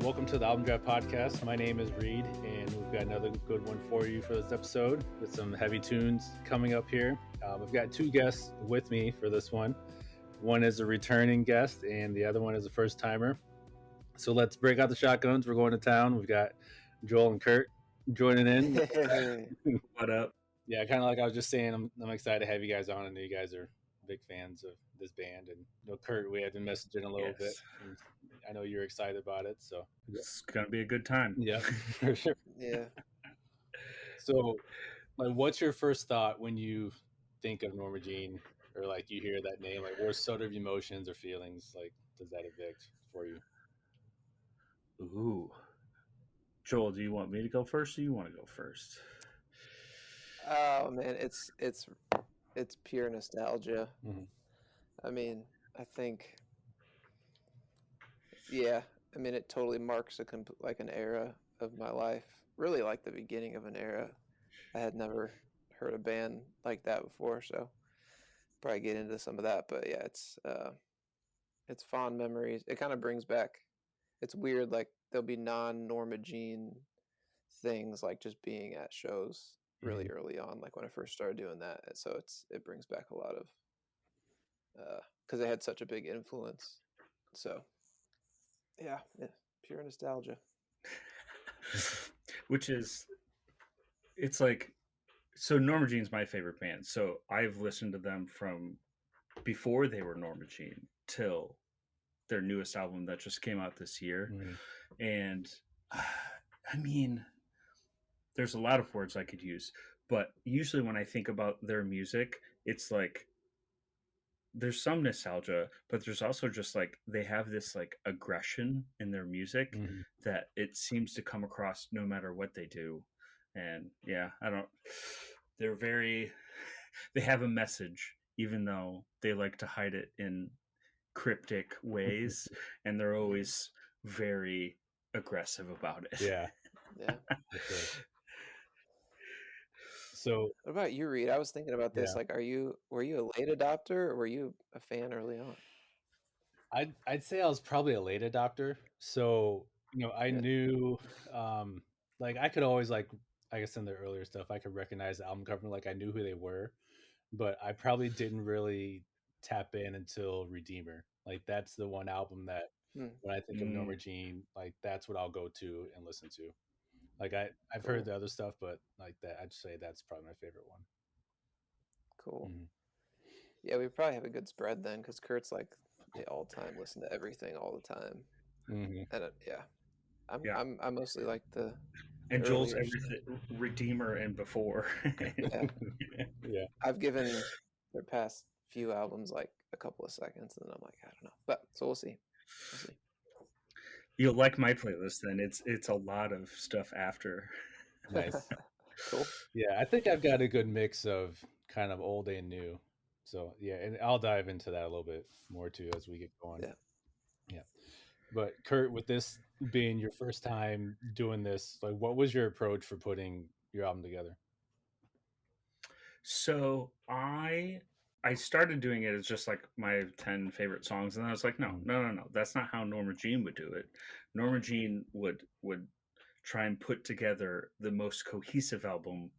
welcome to the Album Draft Podcast. My name is Reed, and we've got another good one for you for this episode with some heavy tunes coming up here. We've got two guests with me for this one. One is a returning guest, and the other one is a first timer. So let's break out the shotguns. We're going to town. We've got Joel and Kurt joining in. What up? Yeah, kind of like I was just saying, I'm excited to have you guys on. I know you guys are big fans of this band, and Kurt, we had been messaging a little bit. And I know you're excited about it, so it's gonna be a good time. Yeah, for sure. Yeah. So, like, what's your first thought when you think of Norma Jean, or like you hear that name? Like, what sort of emotions or feelings like does that evict for you? Ooh, Joel, do you want me to go first, or you want to go first? Oh man, it's pure nostalgia. Mm-hmm. I mean, I think, yeah. I mean, it totally marks like an era of my life. Really, like the beginning of an era. I had never heard a band like that before, so probably get into some of that. But yeah, it's fond memories. It kind of brings back. It's weird. Like there'll be non-Norma Jean things, like just being at shows really early on, like when I first started doing that. So it brings back a lot of because they had such a big influence. So yeah, pure nostalgia. Which is, it's like, so Norma Jean's my favorite band. So I've listened to them from before they were Norma Jean till their newest album that just came out this year. And I mean, there's a lot of words I could use, but usually when I think about their music, it's like there's some nostalgia, but there's also just like they have this like aggression in their music that it seems to come across no matter what they do. And yeah, they have a message, even though they like to hide it in cryptic ways, and they're always very aggressive about it. Yeah. So, what about you, Reed? I was thinking about this. Like, were you a late adopter, or were you a fan early on? I'd say I was probably a late adopter. So, I knew, like I could always, like, I guess in their earlier stuff, I could recognize the album cover, like I knew who they were, but I probably didn't really tap in until Redeemer. Like that's the one album that when I think of Norma Jean, like that's what I'll go to and listen to. Like I've heard the other stuff, but like that, I'd say that's probably my favorite one. Cool. Yeah, we probably have a good spread then, because Kurt's like the all-time listen to everything all the time. And I'm mostly like the. And Joel's everything, Redeemer and before. Yeah. I've given their past few albums like a couple of seconds, and then I'm like, I don't know. But so we'll see. You'll like my playlist then. It's a lot of stuff after. Nice. Cool. Yeah, I think I've got a good mix of kind of old and new. So yeah, and I'll dive into that a little bit more too as we get going. Yeah. But Kurt, with this being your first time doing this, like what was your approach for putting your album together? So I started doing it as just like my 10 favorite songs, and I was like, no, that's not how Norma Jean would do it. Norma Jean would try and put together the most cohesive album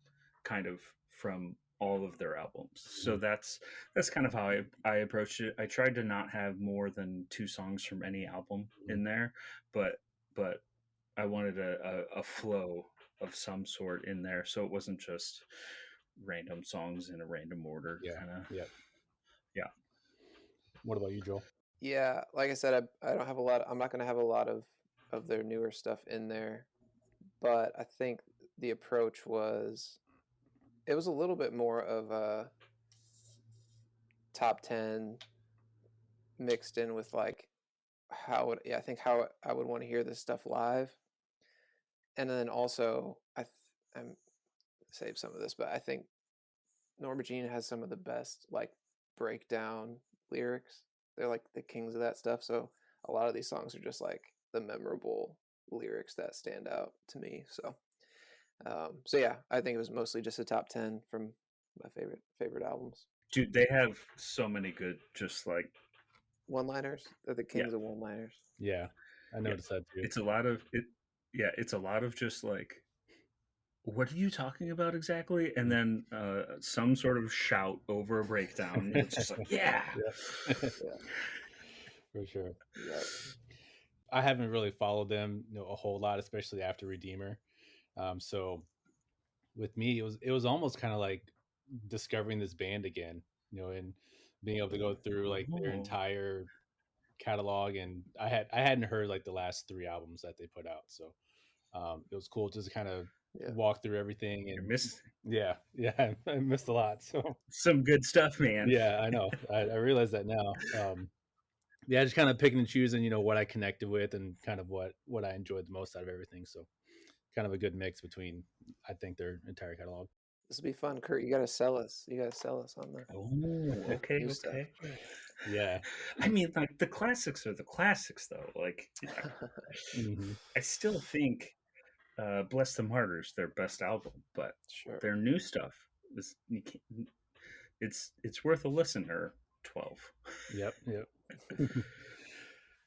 kind of from all of their albums. So that's kind of how I approached it. I tried to not have more than 2 songs from any album in there, but I wanted a flow of some sort in there, so it wasn't just random songs in a random order. Yeah. What about you, Joel? Yeah, like I said, I don't have a lot. I'm not going to have a lot of their newer stuff in there, but I think the approach was, it was a little bit more of a top 10 mixed in with like how I would want to hear this stuff live. And then also I'm save some of this, but I think Norma Jean has some of the best like breakdown lyrics. They're like the kings of that stuff. So a lot of these songs are just like the memorable lyrics that stand out to me. So yeah, I think it was mostly just a top 10 from my favorite albums. Dude, they have so many good, just like one-liners. They're the kings of one-liners. Yeah. I noticed that too. It's a lot of it. Yeah, it's a lot of just like, what are you talking about exactly? And then some sort of shout over a breakdown. It's just like, yeah. Yeah. Yeah. For sure. Yep. I haven't really followed them, a whole lot, especially after Redeemer. So with me, it was almost kind of like discovering this band again, and being able to go through like their Oh, entire catalog. And I hadn't heard like the last 3 albums that they put out, so it was cool just to kind of Yeah. walk through everything. you're And missing yeah, I missed a lot. So some good stuff, man. yeah, I know. I realize that now. Yeah, just kind of picking and choosing, what I connected with and kind of what I enjoyed the most out of everything. So kind of a good mix between, I think, their entire catalog. This will be fun, Kurt. You gotta sell us. You gotta sell us on the Oh, okay, new stuff. okay. Yeah. I mean, like the classics are the classics, though. Like, Mhm. I still think "Bless the Martyrs" their best album, but Sure. their new stuff is it's worth a listen. Or 12. Yep.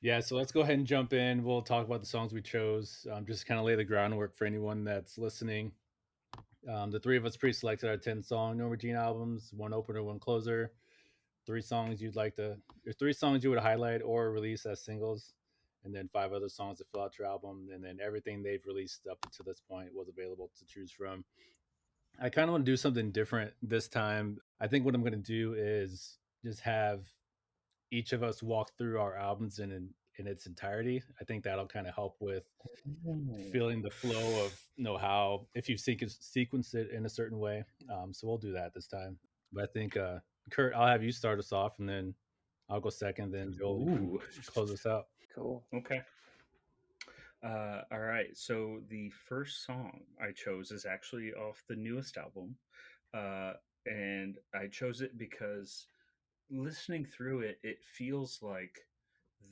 Yeah, so let's go ahead and jump in. We'll talk about the songs we chose, just kind of lay the groundwork for anyone that's listening. The three of us pre-selected our 10-song Norma Jean albums, one opener, one closer. 3 songs there's 3 songs you would highlight or release as singles, and then 5 other songs to fill out your album. And then everything they've released up to this point was available to choose from. I kind of want to do something different this time. I think what I'm going to do is just have each of us walk through our albums in its entirety. I think that'll kind of help with feeling the flow of how, if you sequence it in a certain way. So we'll do that this time. But I think Kurt, I'll have you start us off, and then I'll go second. Then Joel, you can Ooh, close us out. Cool. okay. All right. So the first song I chose is actually off the newest album, and I chose it because listening through it, it feels like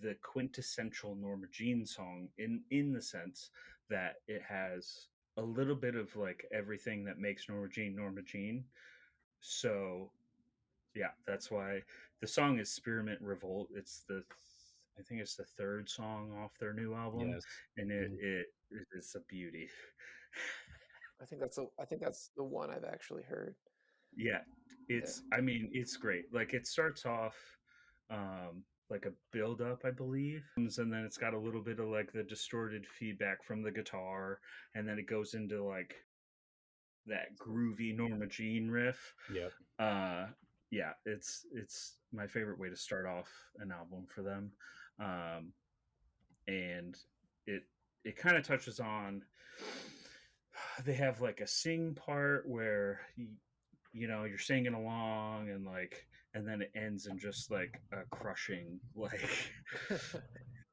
the quintessential Norma Jean song in the sense that it has a little bit of like everything that makes Norma Jean Norma Jean. So yeah, that's why the song is Spearmint Revolt. I think it's the third song off their new album, Yes. and Mhm. it is a beauty. I think that's the one I've actually heard. Yeah, I mean, it's great. Like it starts off like a build up, I believe, and then it's got a little bit of like the distorted feedback from the guitar, and then it goes into like that groovy Norma Jean riff. Yep. Yeah, it's my favorite way to start off an album for them. And it it kind of touches on, they have like a sing part where you're singing along, and like, and then it ends in just like a crushing like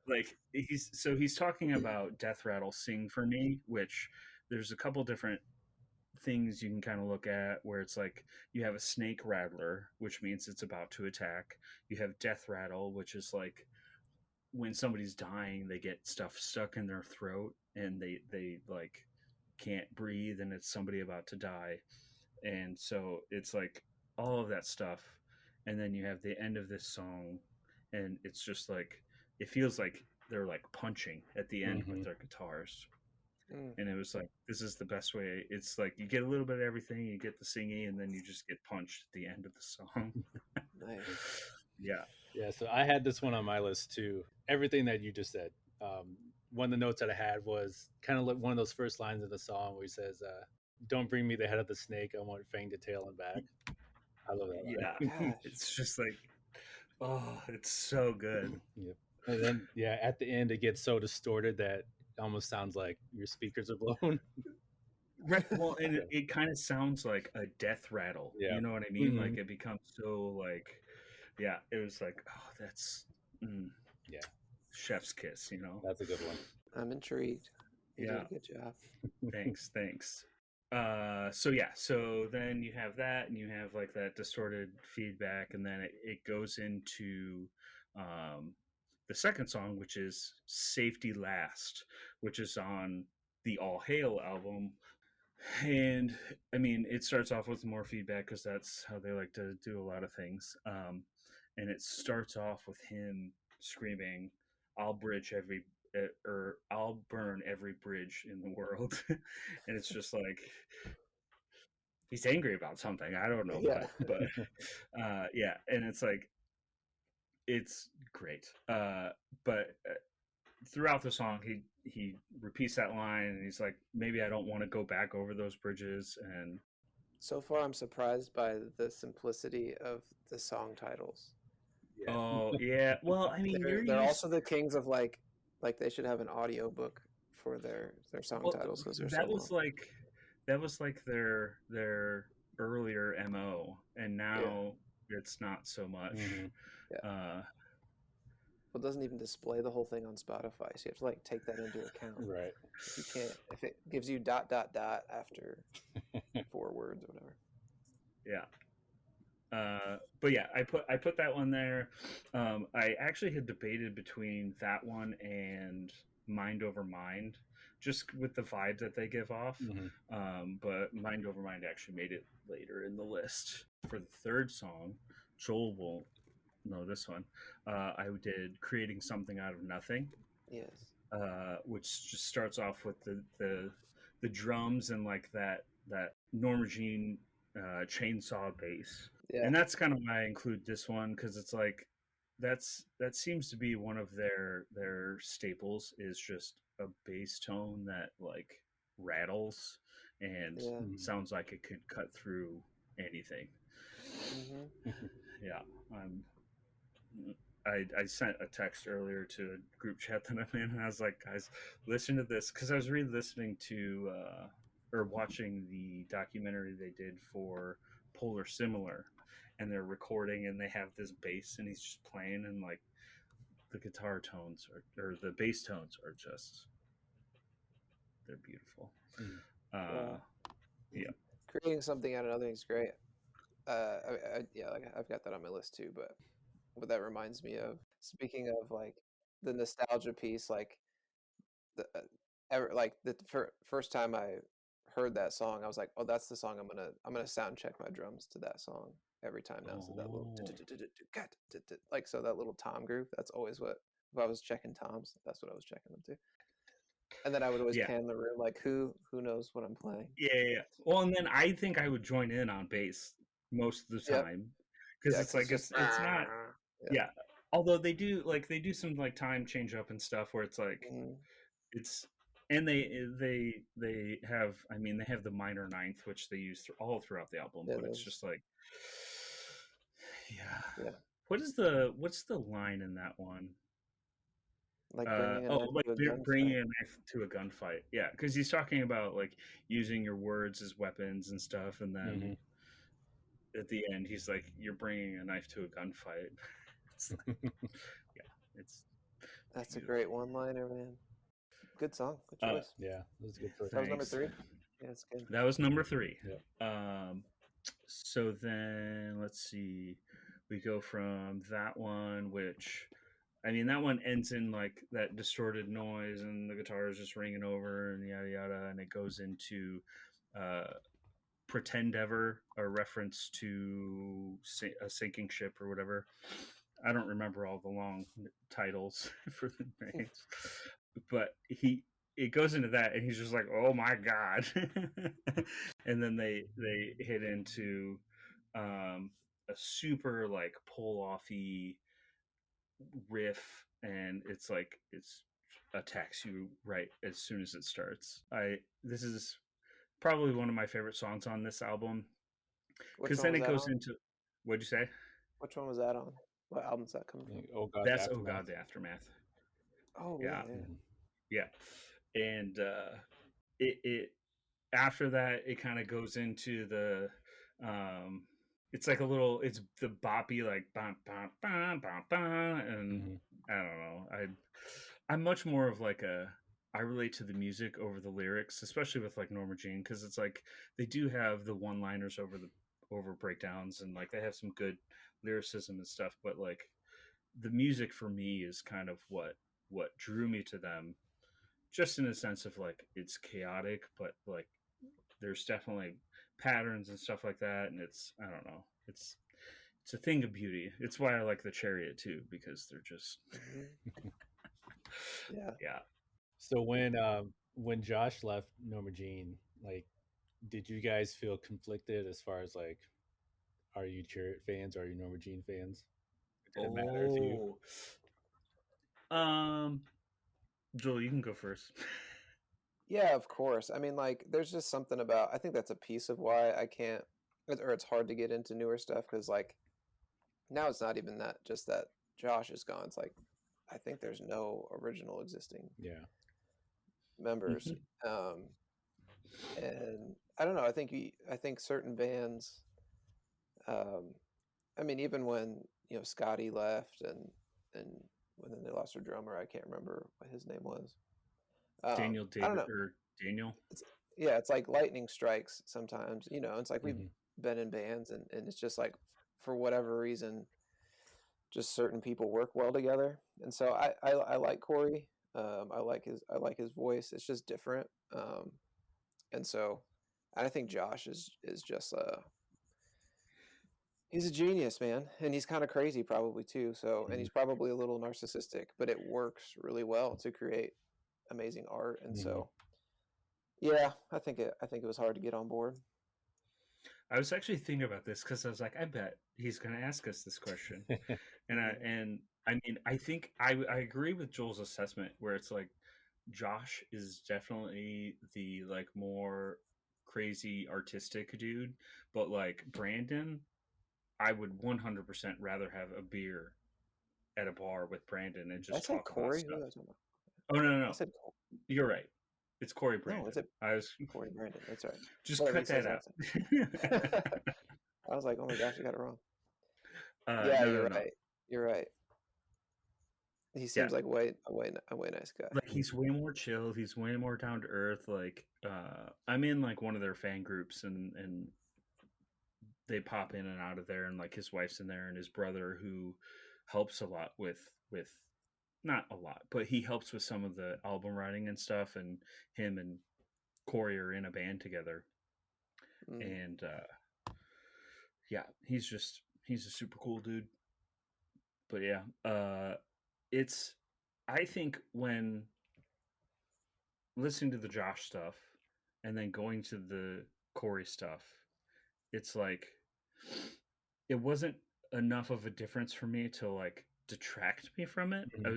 like he's talking about Death Rattle Sing for Me, which there's a couple different things you can kind of look at, where it's like you have a snake rattler, which means it's about to attack. You have death rattle, which is like when somebody's dying, they get stuff stuck in their throat and they like can't breathe, and it's somebody about to die. And so it's like all of that stuff. And then you have the end of this song, and it's just like it feels like they're like punching at the end with Hmm. their guitars. Mm, And it was like, this is the best way. It's like you get a little bit of everything, you get the singing, and then you just get punched at the end of the song. nice. Yeah. Yeah. So I had this one on my list too. Everything that you just said. One of the notes that I had was kind of like one of those first lines of the song where he says, "Don't bring me the head of the snake. I want fang to tail and back." I love that Yeah. line. Gosh. It's just like, oh, it's so good. Yep. And then at the end it gets so distorted that it almost sounds like your speakers are blown. Right. Well, and Yeah. it kind of sounds like a death rattle. Yeah. You know what I mean? Hmm. Like it becomes so like, yeah, it was like, oh, that's Yeah. chef's kiss, you know? That's a good one. I'm intrigued. You Yeah. did a good job. Thanks. So yeah, so then you have that, and you have like that distorted feedback, and then it goes into um, the second song, which is Safety Last, which is on the All Hail album. And I mean, it starts off with more feedback because that's how they like to do a lot of things. And it starts off with him screaming, "I'll bridge or I'll burn every bridge in the world. And it's just like he's angry about something. I don't know Yeah. what, but yeah, and it's like it's great. But throughout the song, he repeats that line, and he's like, maybe I don't want to go back over those bridges, and So far, I'm surprised by the simplicity of the song titles. Yeah. oh yeah. Well, I mean, you're They're used. also the kings of like they should have an audio book for their song Well, titles because they're so that long. was like their earlier MO, and Yeah, now it's not so much. Mhm. yeah. Uh, Well, it doesn't even display the whole thing on Spotify, so you have to like take that into account. Right. If you can't, if it gives you dot dot dot after 4 words or whatever. yeah. But yeah, I put that one there. I actually had debated between that one and Mind Over Mind, just with the vibe that they give off. Mhm. But Mind Over Mind actually made it later in the list. For the third song, Joel will know this one. I did Creating Something Out of Nothing, Yes. which just starts off with the drums and like that Norma Jean chainsaw bass. Yeah. And that's kind of why I include this one, because it's like that seems to be one of their staples, is just a bass tone that like rattles and Yeah. Mhm. sounds like it could cut through anything. Hmm. Yeah, I sent a text earlier to a group chat that I'm in, and I was like, guys, listen to this, because I was re-listening to or watching the documentary they did for Polar Similar, and they're recording, and they have this bass, and he's just playing, and like the guitar tones or the bass tones are just they're beautiful. Mhm. Uh, yeah, Creating something out of nothing is great. Yeah, like I've got that on my list too. But what that reminds me of, speaking of like the nostalgia piece, like like the first time I heard that song, I was like, oh, that's the song I'm gonna sound check my drums to that song every time now. So that little oh, like so that little tom groove, that's always what if I was checking toms, that's what I was checking them to. And then I would always yeah. pan the room like who knows what I'm playing. Yeah. Well, and then I think I would join in on bass most of the Yep. time, because Yeah, it's because like just it's not. yeah. Yeah. Although they do some like time change up and stuff where it's like Mhm. it's and they have, I mean, they have the minor ninth, which they use all throughout the album, Yeah, but it's those just like yeah. yeah. What's the line in that one? Like bringing a knife Like to a bringing gunfight. a knife to a gunfight. Yeah, because he's talking about like using your words as weapons and stuff, and then Mhm. at the end he's like, you're bringing a knife to a gunfight. It's like, yeah, it's That's a great beautiful. one-liner, man. Good song. Good Uh, choice. Yeah, that was a good choice. That was number Thanks. 3. Yeah, it's good. That was number 3. Yep. So then let's see. We go from that one, which I mean, that one ends in like that distorted noise, and the guitar is just ringing over, and yada yada, and it goes into uh, "Pretend Ever," a reference to a sinking ship or whatever. I don't remember all the long titles for the names, but it goes into that, and he's just like, "Oh my god!" And then they hit into a super like pull offy riff, and it's like it's attacks you right as soon as it starts. I This is probably one of my favorite songs on this album, Which because one then was it that goes on? into, what'd you say? Which one was that on? What album's that coming from? Oh God, the That's Oh aftermath. God, the Aftermath. Oh yeah, Yeah, yeah. Mhm. yeah. And it after that it kind of goes into the um it's like a little, it's the boppy like bum, bum, bum, bum, bum, and Mhm. I don't know, I'm much more of like I relate to the music over the lyrics, especially with like Norma Jean, because it's like they do have the one liners over breakdowns, and like they have some good lyricism and stuff, but like the music for me is kind of what drew me to them, just in a sense of like it's chaotic, but like there's definitely patterns and stuff like that, and it's, I don't know, it's a thing of beauty. It's why I like the Chariot too, because they're just Hmm. Yeah. Yeah. So when Josh left Norma Jean, like, did you guys feel conflicted as far as like, are you Chariot fans? Are you Norma Jean fans? Did it matter to you? Oh. Um, Joel, you can go first. Yeah, of course. I mean, like, there's just something about, I think that's a piece of why I can't, or it's hard to get into newer stuff because, like, now it's not even that, just that Josh is gone. It's like, I think there's no original existing Yeah. members. Mhm. And I don't know. I think certain bands, um, I mean, even when, Scotty left and when then they lost their drummer, I can't remember what his name was. Daniel I don't David know. or Daniel. It's yeah, it's like lightning strikes sometimes, it's like we've Hmm. been in bands and it's just like for whatever reason, just certain people work well together. And so I like Corey. I like his voice. It's just different. And so I think Josh is just he's a genius, man. And he's kind of crazy probably too. So and Hmm. he's probably a little narcissistic, but it works really well to create amazing art. And Hmm. so yeah, I think it was hard to get on board. I was actually thinking about this because I was like, I bet he's going to ask us this question, Mhm. and I mean, I think I agree with Joel's assessment where it's like Josh is definitely the like more crazy artistic dude, but like Brandon, I would 100% rather have a beer at a bar with Brandon and Did I just say talk about Corey? Who stuff. was I talking about? Oh no, no, I no. said You're right. It's Corey no. I Brandon. said I was Corey Brandon. That's right. just Whatever he cut that says out. last time. I was like, oh my gosh, I got it wrong. No, Yeah, no, you're no. right. You're right. He Yeah, seems like a way nice guy. like he's way more chill. He's way more down to earth. Like, I'm in like one of their fan groups, and they pop in and out of there, and like his wife's in there, and his brother who helps a lot with not a lot, but he helps with some of the album writing and stuff, and him and Corey are in a band together, Mm. and yeah, he's a super cool dude. But yeah, it's I think when listening to the Josh stuff and then going to the Corey stuff, it's like it wasn't enough of a difference for me to like detract me from it. Hmm.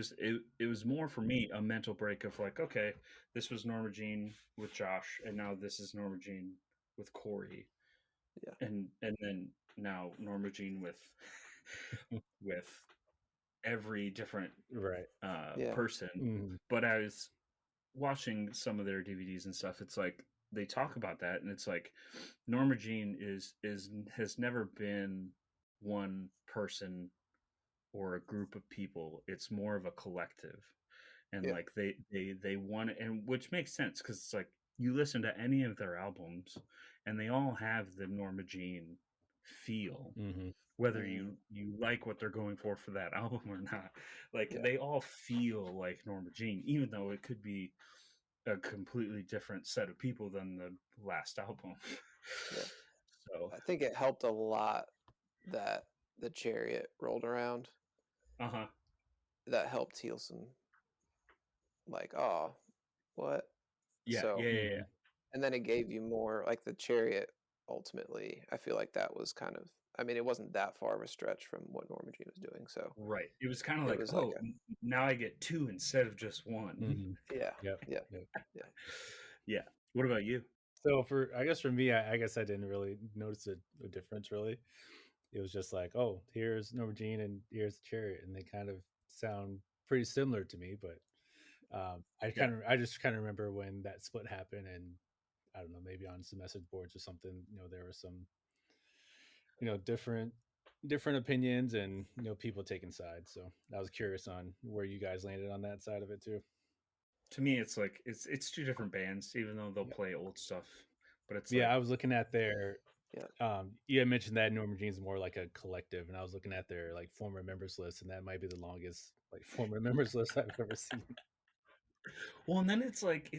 It was more for me a mental break of like, okay, this was Norma Jean with Josh, and now this is Norma Jean with Corey, Yeah. and then now Norma Jean with every different Right. Yeah. person. Hmm. But I was watching some of their DVDs and stuff. It's like they talk about that, and it's like Norma Jean is has never been one person or a group of people. It's more of a collective, and Yeah. like they want it, and which makes sense because it's like you listen to any of their albums, and they all have the Norma Jean feel, Hmm. whether Mm. you like what they're going for that album or not. Like Yeah. they all feel like Norma Jean, even though it could be a completely different set of people than the last album. Yeah. So, I think it helped a lot that the Chariot rolled around. uh huh, That helped heal some like, oh, what? yeah, So, yeah, yeah, yeah. Hmm. and then it gave you more like the Chariot ultimately. I feel like that was kind of, I mean, it wasn't that far of a stretch from what Norma Jean was doing. So Right. It was kind of it like, was like oh, a, now I get two instead of just one. Hmm. yeah, Yep. yeah, Yep. yeah. Yeah. What about you? So I guess for me, I guess I didn't really notice a difference really. It was just like, oh, here's Norma Jean and here's the Chariot, and they kind of sound pretty similar to me. But Yeah. I just kind of remember when that split happened, and I don't know, maybe on some message boards or something, there were some, different opinions and people taking sides. So I was curious on where you guys landed on that side of it too. To me, it's like it's two different bands, even though they'll Yeah. play old stuff. But it's Yeah, like, I was looking at their Yeah. you had mentioned that Norma Jean's more like a collective, and I was looking at their like former members list, and that might be the longest like former members list I've ever seen. well, and then it's like,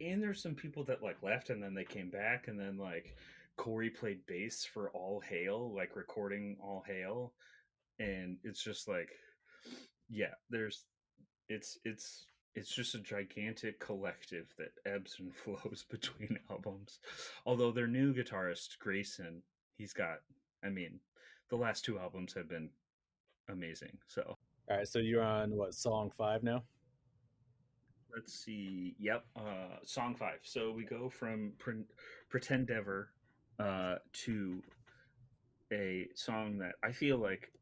and there's some people that like left and then they came back, and then like Corey played bass for All Hail, like recording All Hail, and it's just like, yeah, there's it's it's just a gigantic collective that ebbs and flows between albums. Although their new guitarist, Grayson, he's got, I mean, the last two albums have been amazing. So All right, so you're on what, song 5 now? let's see. Yep, song 5. So we go from Pretend Ever to a song that I feel like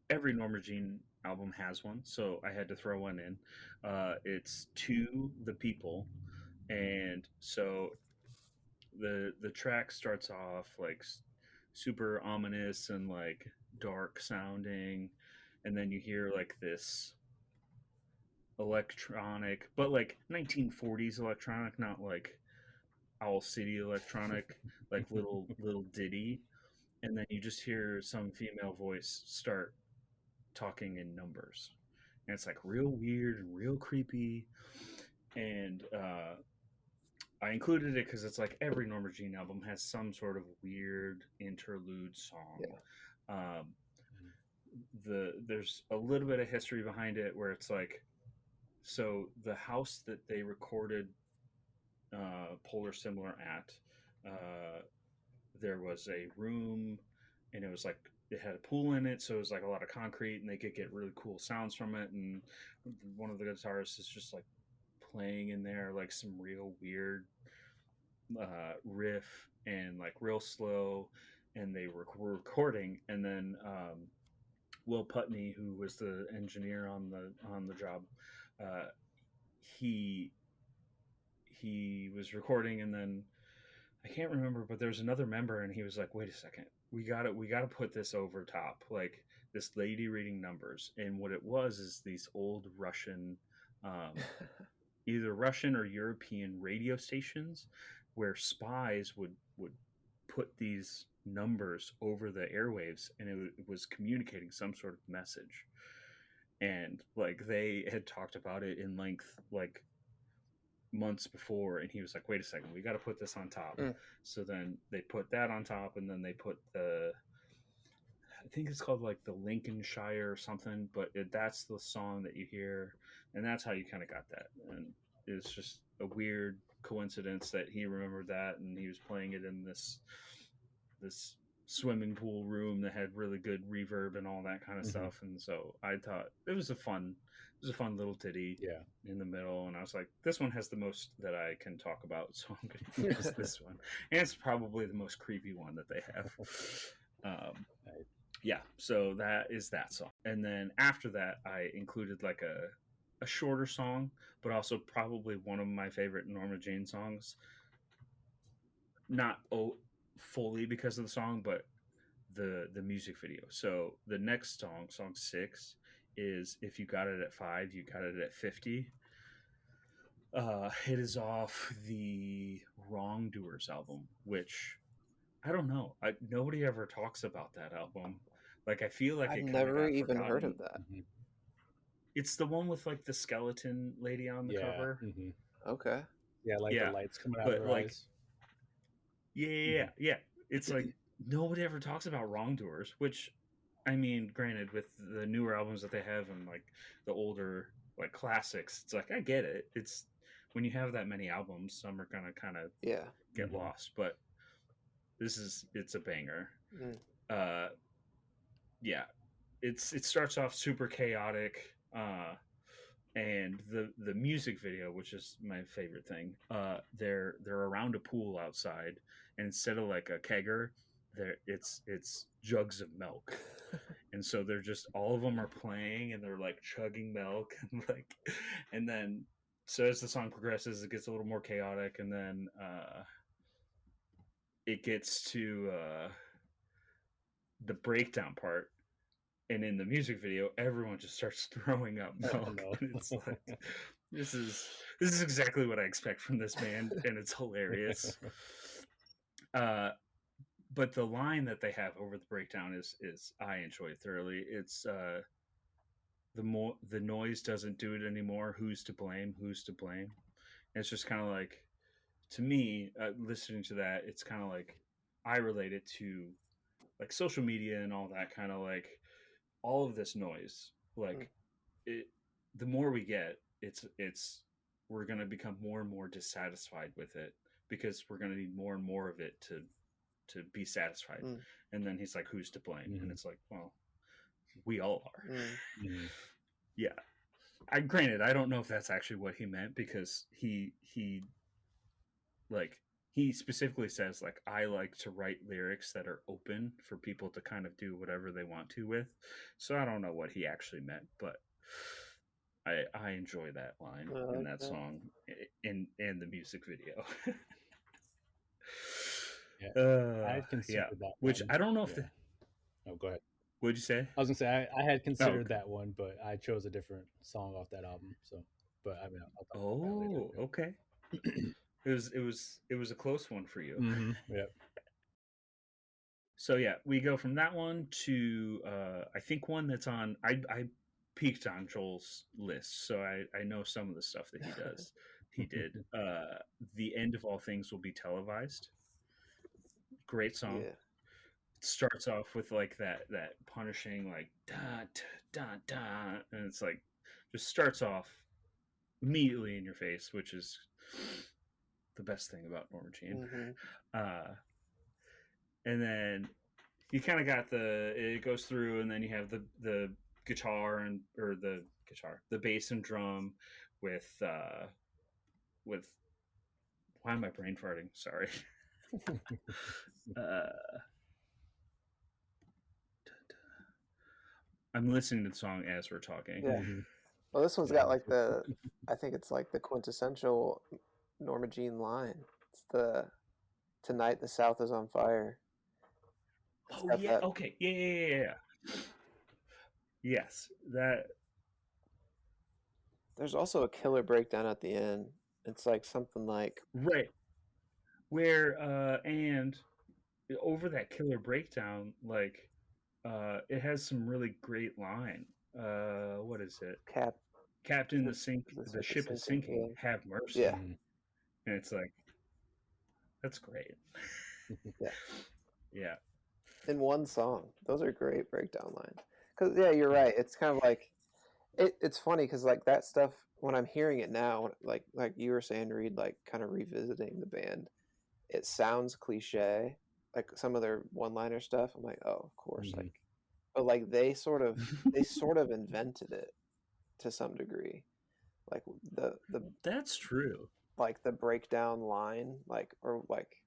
every Norma Jean album has one, so I had to throw one in. It's To the People, and so the track starts off like super ominous and like dark sounding, and then you hear like this electronic, but like 1940s electronic, not like Owl City electronic, like little ditty, and then you just hear some female voice start talking in numbers, and it's like real weird and real creepy. And I included it because it's like every Norma Jean album has some sort of weird interlude song. Yeah. Um, there's a little bit of history behind it where it's like, so the house that they recorded Polar Similar at, uh, there was a room, and it was like it had a pool in it, so it was like a lot of concrete, and they could get really cool sounds from it. And one of the guitarists is just like playing in there like some real weird riff and like real slow, and they were recording, and then Will Putney, who was the engineer on the job, uh, he he was recording, and then I can't remember, but there's another member, and he was like, "Wait a second, we gotta put this over top, like this lady reading numbers." And what it was is these old Russian, um, either Russian or European radio stations, where spies would put these numbers over the airwaves, and it was communicating some sort of message. And like they had talked about it in length, like months before, and he was like, "Wait a second, we got to put this on top." So then they put that on top, and then they put the, I think it's called like the Lincolnshire or something, but that's the song that you hear, and that's how you kind of got that. And it's just a weird coincidence that he remembered that, and he was playing it in this swimming pool room that had really good reverb and all that kind of stuff. And so I thought it was a fun little ditty in the middle, and I was like, this one has the most that I can talk about, so I'm going to use this one. And it's probably the most creepy one that they have. Yeah, so that is that song. And then after that, I included like a shorter song, but also probably one of my favorite Norma Jean songs. Not fully because of the song, but the music video. So the next song, song 6, is If You Got It at 5, You Got It at 50. It is off the Wrongdoers album, which I don't know. Nobody ever talks about that album. Like I feel like I've it kind of never got even forgotten. heard of that. It's the one with like the skeleton lady on the cover. Okay. Yeah, like the lights coming out of her eyes. Yeah. It's like nobody ever talks about Wrongdoers, which, I mean, granted, with the newer albums that they have and like the older like classics, it's like I get it. It's when you have that many albums, some are gonna kind of get lost, but it's a banger. Yeah, it starts off super chaotic, and the music video, which is my favorite thing, they're around a pool outside, and instead of like a kegger, it's jugs of milk. And so they're just, all of them are playing, and they're like chugging milk, and like, and then so as the song progresses, it gets a little more chaotic, and then it gets to the breakdown part, and in the music video, everyone just starts throwing up milk. And it's like, this is exactly what I expect from this band, and it's hilarious. But the line that they have over the breakdown is I enjoy thoroughly. It's the noise doesn't do it anymore. Who's to blame? Who's to blame? And it's just kind of like, to me, listening to that, it's kind of like I relate it to like social media and all that kind of like all of this noise. Like it, the more we get, we're going to become more and more dissatisfied with it because we're going to need more and more of it to be satisfied. Mm. And then he's like, who's to blame? Mhm. And it's like, well, we all are. Mm. Mhm. Yeah. Granted, I don't know if that's actually what he meant, because he specifically says, like, I like to write lyrics that are open for people to kind of do whatever they want to with. So I don't know what he actually meant, but I enjoy that line I in like that that. song and the music video. Yeah, I had Yeah. considered that Which one. I don't know if Yeah. Oh, go ahead. what'd you say? I was gonna say I had Oh, considered that one, but I chose a different song off that album. So, but I mean, I'll talk about that later. oh, okay. It was a close one for you. Mm-hmm. Yeah. So yeah, we go from that one to I think one that's on. I peeked on Joel's list, so I know some of the stuff that he did. The End of All Things Will Be Televised. Great song. Yeah. It starts off with like that punishing, like da da da, and it's like just starts off immediately in your face, which is the best thing about Norma Jean. Mm-hmm. And then you kind of got it goes through, and then you have the guitar the bass and drum with why am I brain farting? Sorry. I'm listening to the song as we're talking. Yeah. Mm-hmm. Well, this one's Yeah, got like I think it's like the quintessential Norma Jean line. It's the "Tonight the South is on fire." It's Oh got yeah, that. okay, yeah. Yes, that. There's also a killer breakdown at the end. It's like something like, Right, where and over that killer breakdown, like it has some really great line. What is it? "Cap, Captain, the, the ship is sinking." sinking. Have mercy. Yeah, Mm-hmm. And it's like, that's great. yeah. Yeah. In one song, those are great breakdown lines. Because yeah, you're right. It's kind of like it's funny because like that stuff when I'm hearing it now, like you were saying, Reed, like kind of revisiting the band, it sounds cliche. Like some of their one-liner stuff, I'm like, oh, of course, Mm-hmm. like, but like they sort of invented it to some degree. Like the That's true. like the breakdown line, like or like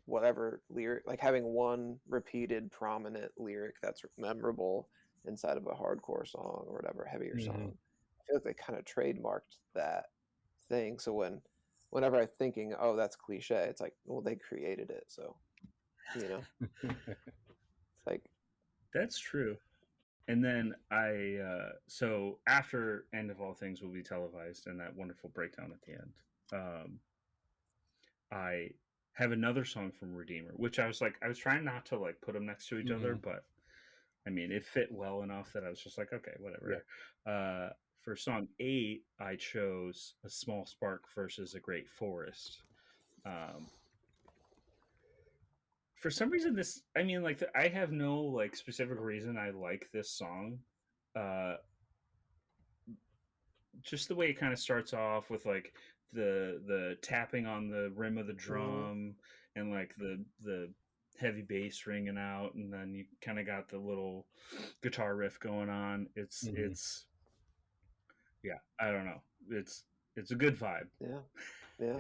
whatever lyric, like having one repeated prominent lyric that's memorable inside of a hardcore song or whatever heavier Mm-hmm. song. I feel like they kind of trademarked that thing. So whenever I'm thinking, oh, that's cliche, it's like, well, they created it, so it's like That's true. And then so after End of All Things Will Be Televised and that wonderful breakdown at the end, I have another song from Redeemer, which I was trying not to like put them next to each other, but I mean, it fit well enough that I was just like, okay, whatever. Yeah. For song 8, I chose A Small Spark versus A Great Forest. For some reason, I have no like specific reason I like this song. Just the way it kind of starts off with like the tapping on the rim of the drum and like the heavy bass ringing out, and then you kind of got the little guitar riff going on. It's yeah, I don't know. It's a good vibe. Yeah.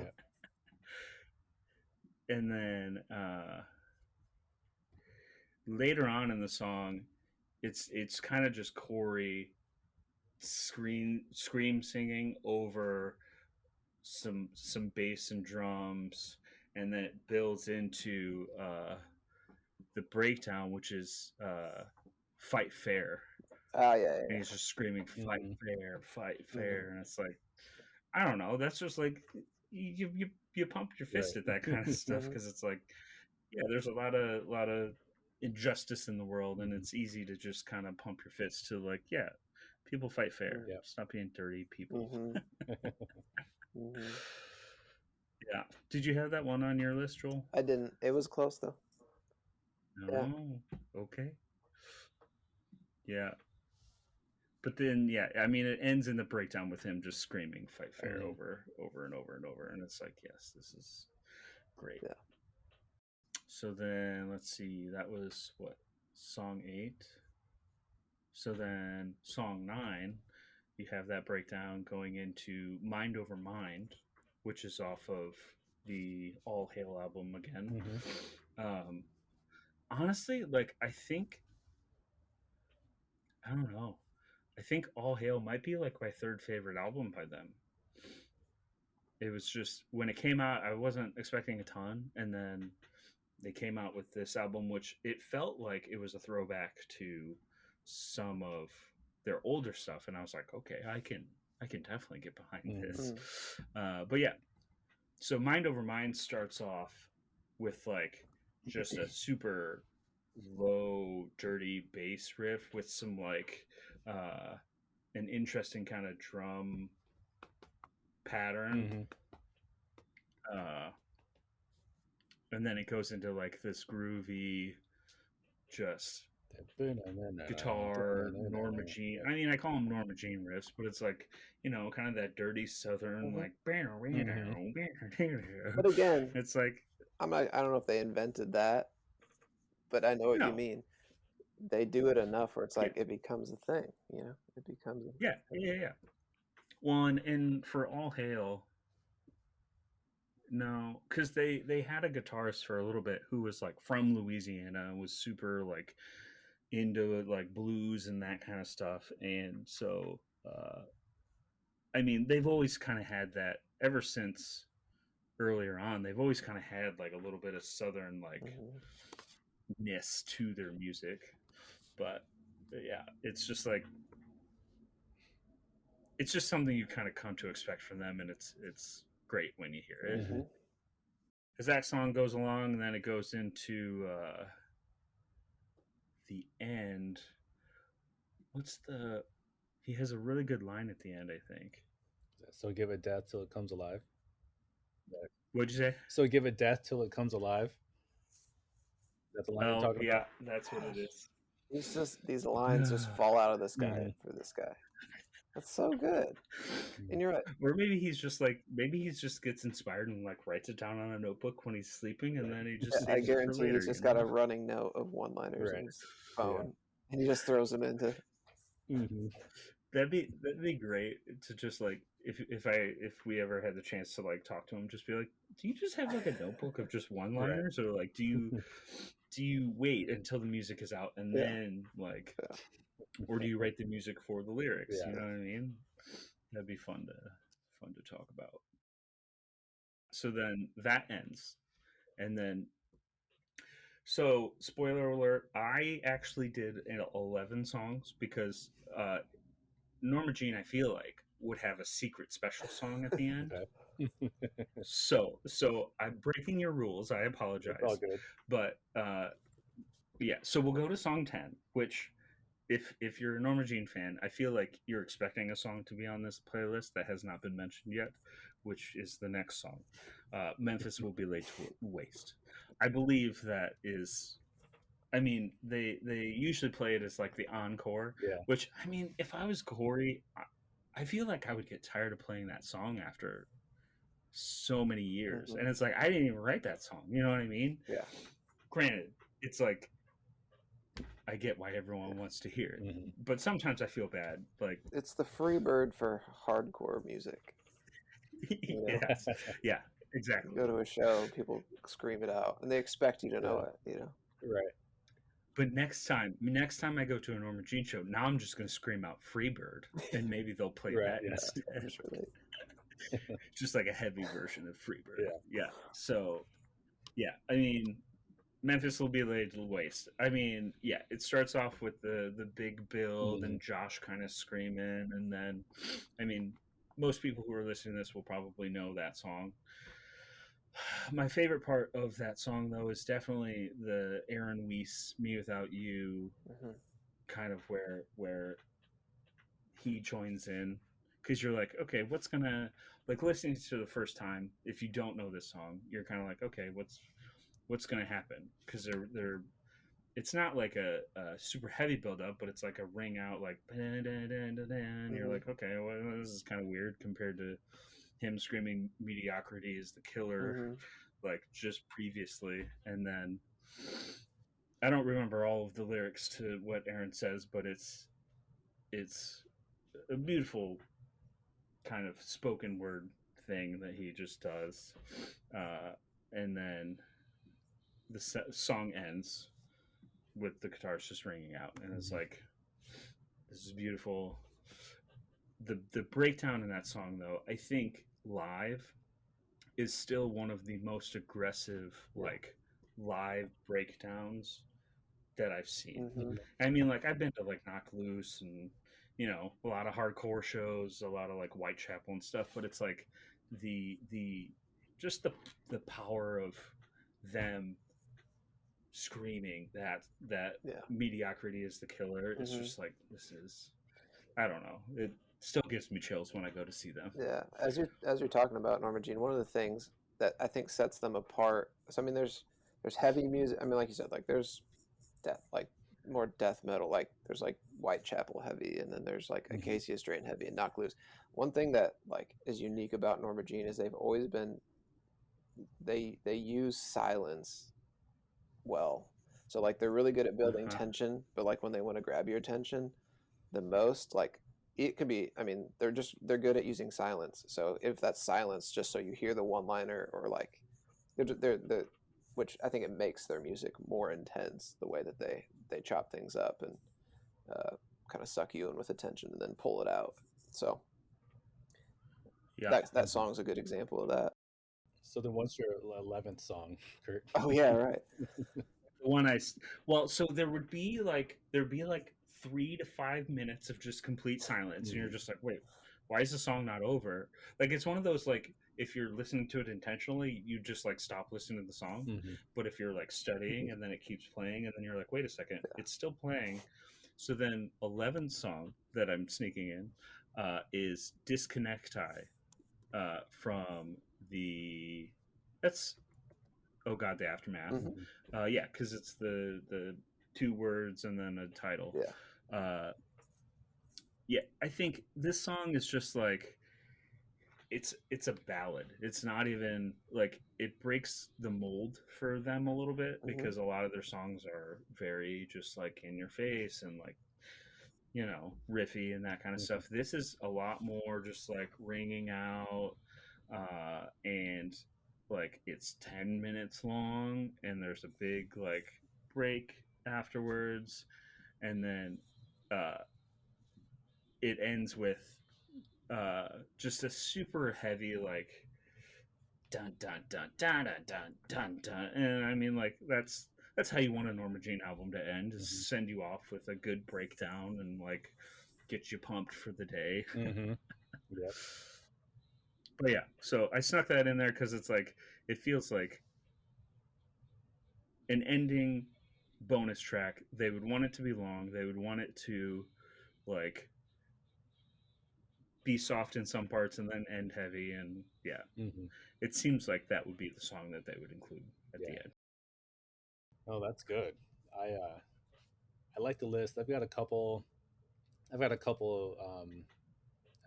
And then later on in the song, it's kind of just Corey scream singing over some bass and drums, and then it builds into the breakdown, which is fight fair. Yeah. And he's just screaming fight fair, and it's like, I don't know, that's just like you pump your fist at that kind of stuff, because it's like, yeah, there's a lot of injustice in the world, and it's easy to just kind of pump your fist to like, yeah, people fight fair. Yeah. Stop being dirty people. Mm-hmm. Yeah. Did you have that one on your list, Joel? I didn't. It was close though. No. Yeah. Okay. Yeah. But then, yeah, I mean, it ends in the breakdown with him just screaming "Fight fair" Mhm. over and over and over, and it's like, yes, this is great. Yeah. So then, let's see, that was what, song 8. So then, song 9, you have that breakdown going into "Mind Over Mind," which is off of the All Hail album again. Mhm. Honestly, like, I don't know. I think All Hail might be like my third favorite album by them. It was just when it came out, I wasn't expecting a ton, and then they came out with this album, which it felt like it was a throwback to some of their older stuff, and I was like, okay, I can definitely get behind this. But yeah, so Mind Over Mind starts off with like just a super low, dirty bass riff with some like an interesting kind of drum pattern. Mhm. And then it goes into like this groovy, just guitar Norma Jean. I mean, I call them Norma Jean riffs, but it's like, you know, kind of that dirty southern Mhm. like. But again, It's like, I don't know if they invented that, but I know what you no, mean. They do it enough where it's yeah, like it becomes a thing, you know? It becomes a yeah, thing. yeah, yeah. One, and for All Hail, no, because they had a guitarist for a little bit who was like from Louisiana, was super like into like blues and that kind of stuff, and so I mean, they've always kind of had that ever since earlier on. They've always kind of had like a little bit of southern like Mhm. ness to their music, but yeah, it's just like it's just something you kind of come to expect from them, and it's great when you hear it. Mhm. As that song goes along, and then it goes into the end. What's the? He has a really good line at the end, I think. So give it death till it comes alive. What'd you say? So give it death till it comes alive. That's the line you're Oh talking yeah, about. that's what it Gosh, is. these lines just fall out of the sky Mhm. for this guy. That's so good. And you're right. Or maybe he's just like, maybe he just gets inspired and like writes it down on a notebook when he's sleeping, and then he just I saves it for guarantee later. he's just got a running note of one-liners in Right. his Yeah. phone, and he just throws them into. Mhm. That'd be great to just like if we ever had the chance to like talk to him, just be like, do you just have like a notebook of just one Right. liners, or like do you wait until the music is out and Yeah. then like, Yeah. or do you write the music for the lyrics? Yeah. You know what I mean? That'd be fun to talk about. So then that ends, and then so spoiler alert, I actually did 11 songs because Norma Jean, I feel like, would have a secret special song at the end. Okay. So I'm breaking your rules. I It's all apologize, good. but yeah. So we'll go to song 10, which if you're a Norma Jean fan, I feel like you're expecting a song to be on this playlist that has not been mentioned yet, which is the next song. Memphis Will Be Laid to Waste. I believe that is. I mean, they usually play it as like the encore, Yeah. which I mean, if I was Corey, I feel like I would get tired of playing that song after so many years. Mhm. And it's like I didn't even write that song. You know what I mean? Yeah. Granted, it's like I get why everyone wants to hear it, Mhm. but sometimes I feel bad. Like, It's the free bird for hardcore music. You know, yes, yeah, you exactly. go to a show, people scream it out, and they expect you to know Yeah. it. You know. Right. But next time I go to a Norma Jean show, now I'm just going to scream out "Freebird," and maybe they'll play Right. that Yeah. instead. I'm sure they. Just like a heavy version of Freebird. Yeah. Yeah. So, yeah, I mean, Memphis Will Be Laid to Waste. I mean, yeah, it starts off with the big build Mhm. and Josh kind of screaming, and then, I mean, most people who are listening to this will probably know that song. My favorite part of that song, though, is definitely the Aaron Weiss "Me Without You" Mhm. kind of where he joins in, because you're like, okay, what's gonna, like, listening to the first time, if you don't know this song, you're kind of like, okay, what's gonna happen, because they're it's not like a super heavy build up, but it's like a ring out, like, and you're like, okay, well, this is kind of weird compared to him screaming mediocrity is the killer, like just previously. And then I don't remember all of the lyrics to what Aaron says, but it's a beautiful kind of spoken word thing that he just does. And then the song ends with the guitars just ringing out, and it's like, this is beautiful. The breakdown in that song, though, I think live is still one of the most aggressive like live breakdowns that I've seen. I mean, like, I've been to like Knock Loose and, you know, a lot of hardcore shows, a lot of like Whitechapel and stuff, but it's like the just the power of them screaming that mediocrity is the killer. It's just like, this is, I don't know, it still gives me chills when I go to see them. Yeah, as you're talking about Norma Jean, one of the things that I think sets them apart. So I mean, there's heavy music. I mean, like you said, like there's death, like more death metal. Like there's like Whitechapel heavy, and then there's like Acacia Strain heavy and Knock Loose. One thing that like is unique about Norma Jean is they've always been they use silence well. So like they're really good at building tension, but like when they want to grab your attention the most, like it could be, I mean, they're good at using silence. So if that's silence just so you hear the one liner, or like they're which I think it makes their music more intense, the way that they chop things up and kind of suck you in with attention and then pull it out. So yeah, that song's a good example of that. So then what's your 11th song, Kurt? Oh yeah, right. The one well, so there'd be like 3 to 5 minutes of just complete silence, and you're just like, wait, why is the song not over? Like, it's one of those, like, if you're listening to it intentionally, you just like stop listening to the song. But if you're like studying and then it keeps playing, and then you're like, wait a second, it's still playing. So then 11th song that I'm sneaking in is Disconnecti from the that's Oh God, the Aftermath. Yeah, because it's the 2 words and then a title. Yeah, I think this song is just like, it's a ballad. It's not even like, it breaks the mold for them a little bit, because a lot of their songs are very just like in your face and like, you know, riffy and that kind of stuff. This is a lot more just like ringing out, and like it's 10 minutes long, and there's a big like break afterwards, and then it ends with just a super heavy like dun dun dun dun dun dun dun dun. And I mean, like, that's how you want a Norma Jean album to end, is send you off with a good breakdown and like get you pumped for the day. Yep. But yeah, so I snuck that in there because it's like, it feels like an ending bonus track. They would want it to be long. They would want it to like be soft in some parts and then end heavy. And yeah, it seems like that would be the song that they would include at the end. Oh, that's good. I like the list. I've got a couple. I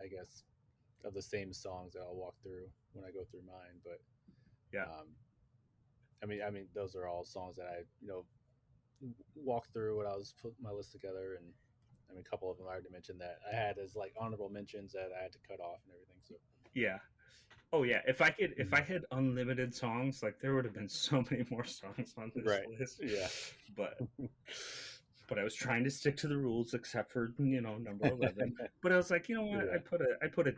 guess, of the same songs that I'll walk through when I go through mine. But yeah, I mean, those are all songs that I walked through when I was putting my list together, and I mean, a couple of them I already mentioned that I had as like honorable mentions that I had to cut off and everything. So yeah. Oh yeah, if I had unlimited songs, like, there would have been so many more songs on this list. Yeah. But I was trying to stick to the rules, except for, you know, number 11. But I was like, you know what? I put a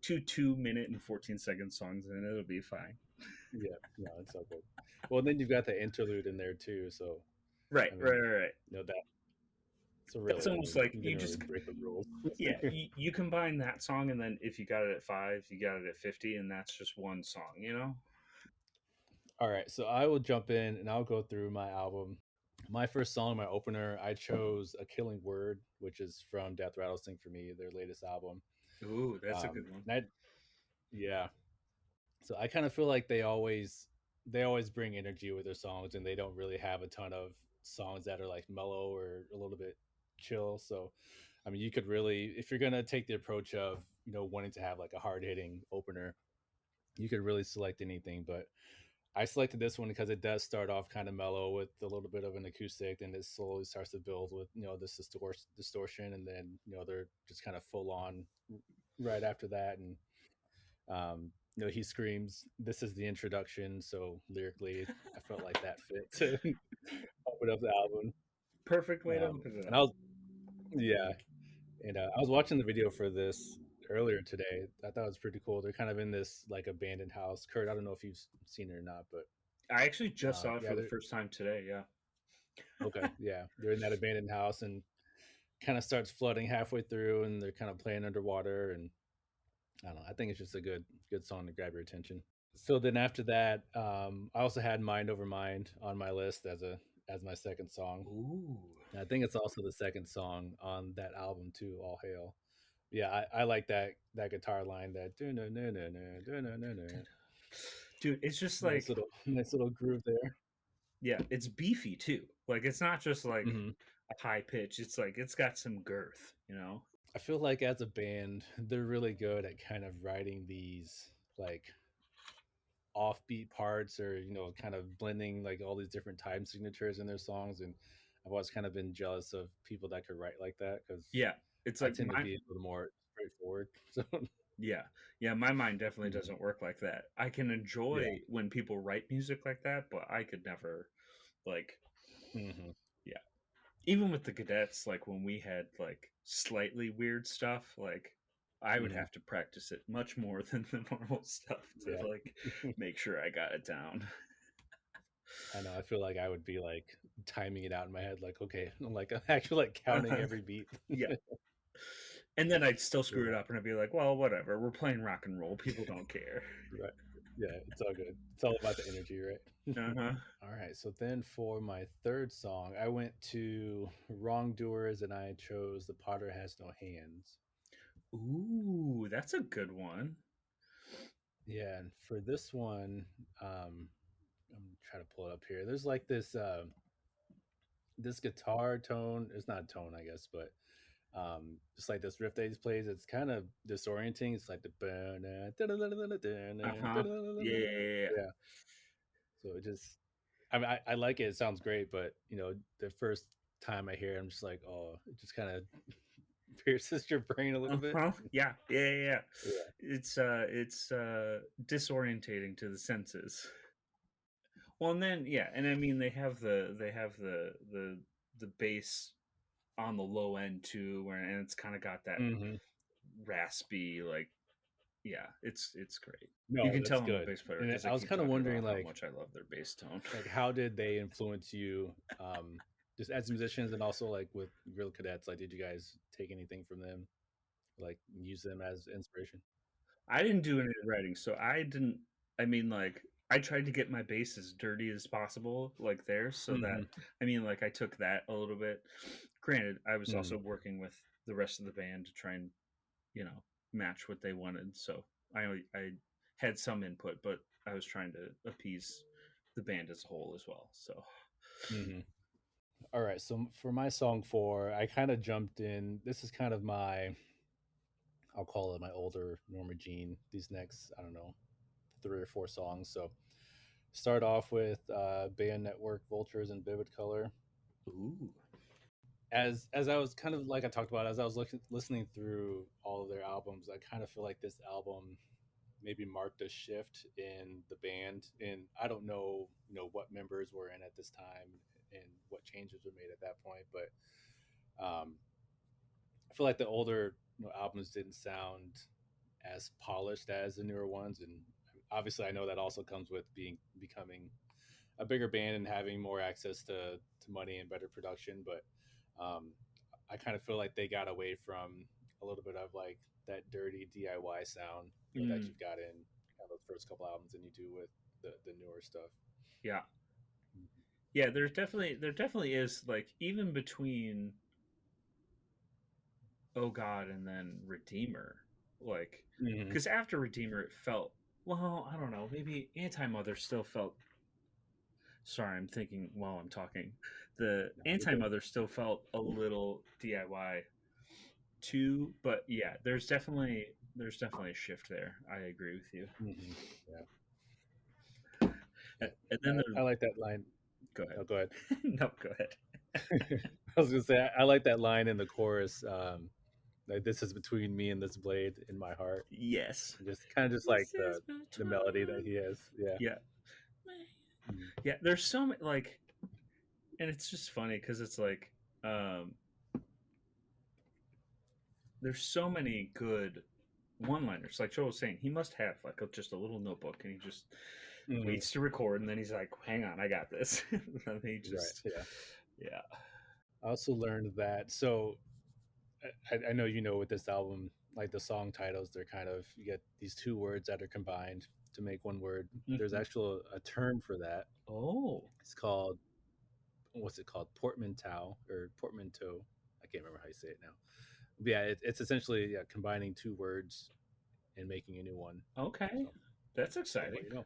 2 minute and 14-second songs in. It'll be fine. Yeah, no, it's so good. Well, then you've got the interlude in there too. So right. You know, so really, it's almost like you just really break the rules. Yeah, you combine that song, and then if you got it at 5, you got it at 50, and that's just one song, you know? All right, so I will jump in and I'll go through my album. My first song, my opener, I chose A Killing Word, which is from Death Rattle Sing For Me, their latest album. Ooh, that's a good one. Yeah. So I kind of feel like they always bring energy with their songs, and they don't really have a ton of songs that are like mellow or a little bit chill. So, I mean, you could really, if you're gonna take the approach of wanting to have like a hard hitting opener, you could really select anything. But I selected this one because it does start off kind of mellow with a little bit of an acoustic, and it slowly starts to build with this distortion, and then they're just kind of full on right after that, and he screams, "This is the introduction." So lyrically, I felt like that fit to open up the album. Perfect way to open it And up. yeah, and I was watching the video for this earlier today. I thought it was pretty cool. They're kind of in this like abandoned house. Kurt, I don't know if you've seen it or not, but I actually just saw it yeah, for the they're first time today. Yeah. okay. Yeah, they're in that abandoned house and kind of starts flooding halfway through, and they're kind of playing underwater. And I don't know. I think it's just a good song to grab your attention. So then after that, I also had "Mind Over Mind" on my list as my second song. Ooh. And I think it's also the second song on that album too. All Hail. Yeah, I like that guitar line. That Dude, it's just nice like, little nice little groove there. yeah, it's beefy too. Like, it's not just like Hmm. a high pitch. It's like it's got some girth, you know? I feel like as a band, they're really good at kind of writing these like offbeat parts, or kind of blending like all these different time signatures in their songs. And I've always kind of been jealous of people that could write like that, because Yeah. It's I like tend to be a little more straightforward. So yeah. Yeah, my mind definitely mhm, doesn't work like that. I can yeah. enjoy when people write music like that, but I could never, like, Hmm. yeah. Even with the cadets, like when we had like slightly weird stuff, like I would Hmm. have to practice it much more than the normal stuff to Yeah. like make sure I got it down. I know. I feel like I would be like timing it out in my head, like, okay, I'm like I'm actually like counting every beat. Yeah. And then I'd still screw it Yeah. up and I'd be like, well, whatever. We're playing rock and roll. People don't care. Right. Yeah, it's all good. It's all about the energy, right? Uh-huh. All right. So then for my third song, I went to Wrongdoers, and I chose "The Potter Has No Hands." Ooh, that's a good one. Yeah, and for this one, I'm trying to pull it up here. There's like this guitar tone. It's not a tone, I guess, but just like this riff that he plays, it's kind of disorienting. It's like the Uh-huh. Yeah. yeah. So it just, I mean, I like it. It sounds great, but the first time I hear it, I'm just like, oh, it just kind of pierces your brain a little bit. Uh-huh. Yeah. Yeah. Yeah. It's disorientating to the senses. Well, and then yeah, and I mean they have the bass on the low end too, where and it's kind of got that Hmm. raspy, like, yeah, it's great. You No, can that's tell I'm a good. bass player And because I I was keep kind of talking wondering, about how much I love their bass tone. like how did they influence you, just as musicians, and also like with Grill Cadets? Like, did you guys take anything from them, like use them as inspiration? I didn't do any writing, so I didn't. I mean, like, I tried to get my bass as dirty as possible, like theirs, so that Hmm. I mean, like, I took that a little bit. Granted, I was Hmm. also working with the rest of the band to try and match what they wanted. So I had some input, but I was trying to appease the band as a whole as well. So Hmm. All right. So for my song four, I kind of jumped in. This is kind of I'll call it my older Norma Jean. These next, I don't know, 3 or 4 songs. So start off with Band Network, Vultures, and Vivid Color. ooh, As I was kind of like I talked about, as I was listening through all of their albums, I kind of feel like this album maybe marked a shift in the band. And I don't know, what members were in at this time and what changes were made at that point, but um, I feel like the older albums didn't sound as polished as the newer ones. And obviously, I know that also comes with becoming a bigger band and having more access to money and better production. But um, I kind of feel like they got away from a little bit of like that dirty DIY sound, that mm, you've got in kind of those first couple albums than you do with the newer stuff. yeah, yeah. There definitely is, like, even between Oh God and then Redeemer, like, Hmm. because after Redeemer it felt, well, I don't know, maybe Anti Mother still felt Sorry, I'm thinking while I'm talking. The No, you're Anti good. Mother still felt a little DIY too, but yeah, there's definitely a shift there. I agree with you. Yeah, And yeah. then I like that line. go ahead. Oh, go ahead. No, go ahead. I was gonna say I like that line in the chorus. Like this is between me and this blade in my heart. Yes. And just kind of just like This is the melody that between. he has. Yeah. Yeah. Mm. Yeah, there's so many like, and it's just funny because it's like, um, there's so many good one-liners. Like Joel was saying, he must have like just a little notebook, and he just Mhm. waits to record, and then he's like, "Hang on, I got this." And he Right. just, Yeah. yeah. I also learned that. So I know you know with this album, like the song titles, they're kind of you get these two words that are combined to make one word. There's Mhm. actual a term for that. Oh, It's called what's it called? Portmanteau or portmanteau. I can't remember how you say it now. But yeah, it's essentially combining two words and making a new one. okay, So that's the more exciting. you know.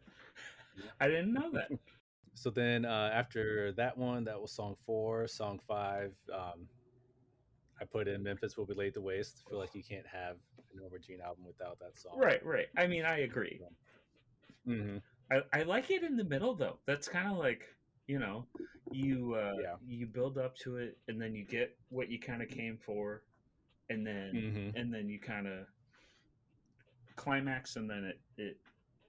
Yeah. I didn't know that. So then after that one, that was song four. Song five, I put in Memphis Will Be Laid to Waste. I feel like you can't have an Norma Jean album without that song. Right, right. I mean, I agree. Mm-hmm. I like it in the middle though. That's kind of like, you know, Yeah. you build up to it, and then you get what you kind of came for, and then Mm-hmm. you kind of climax, and then it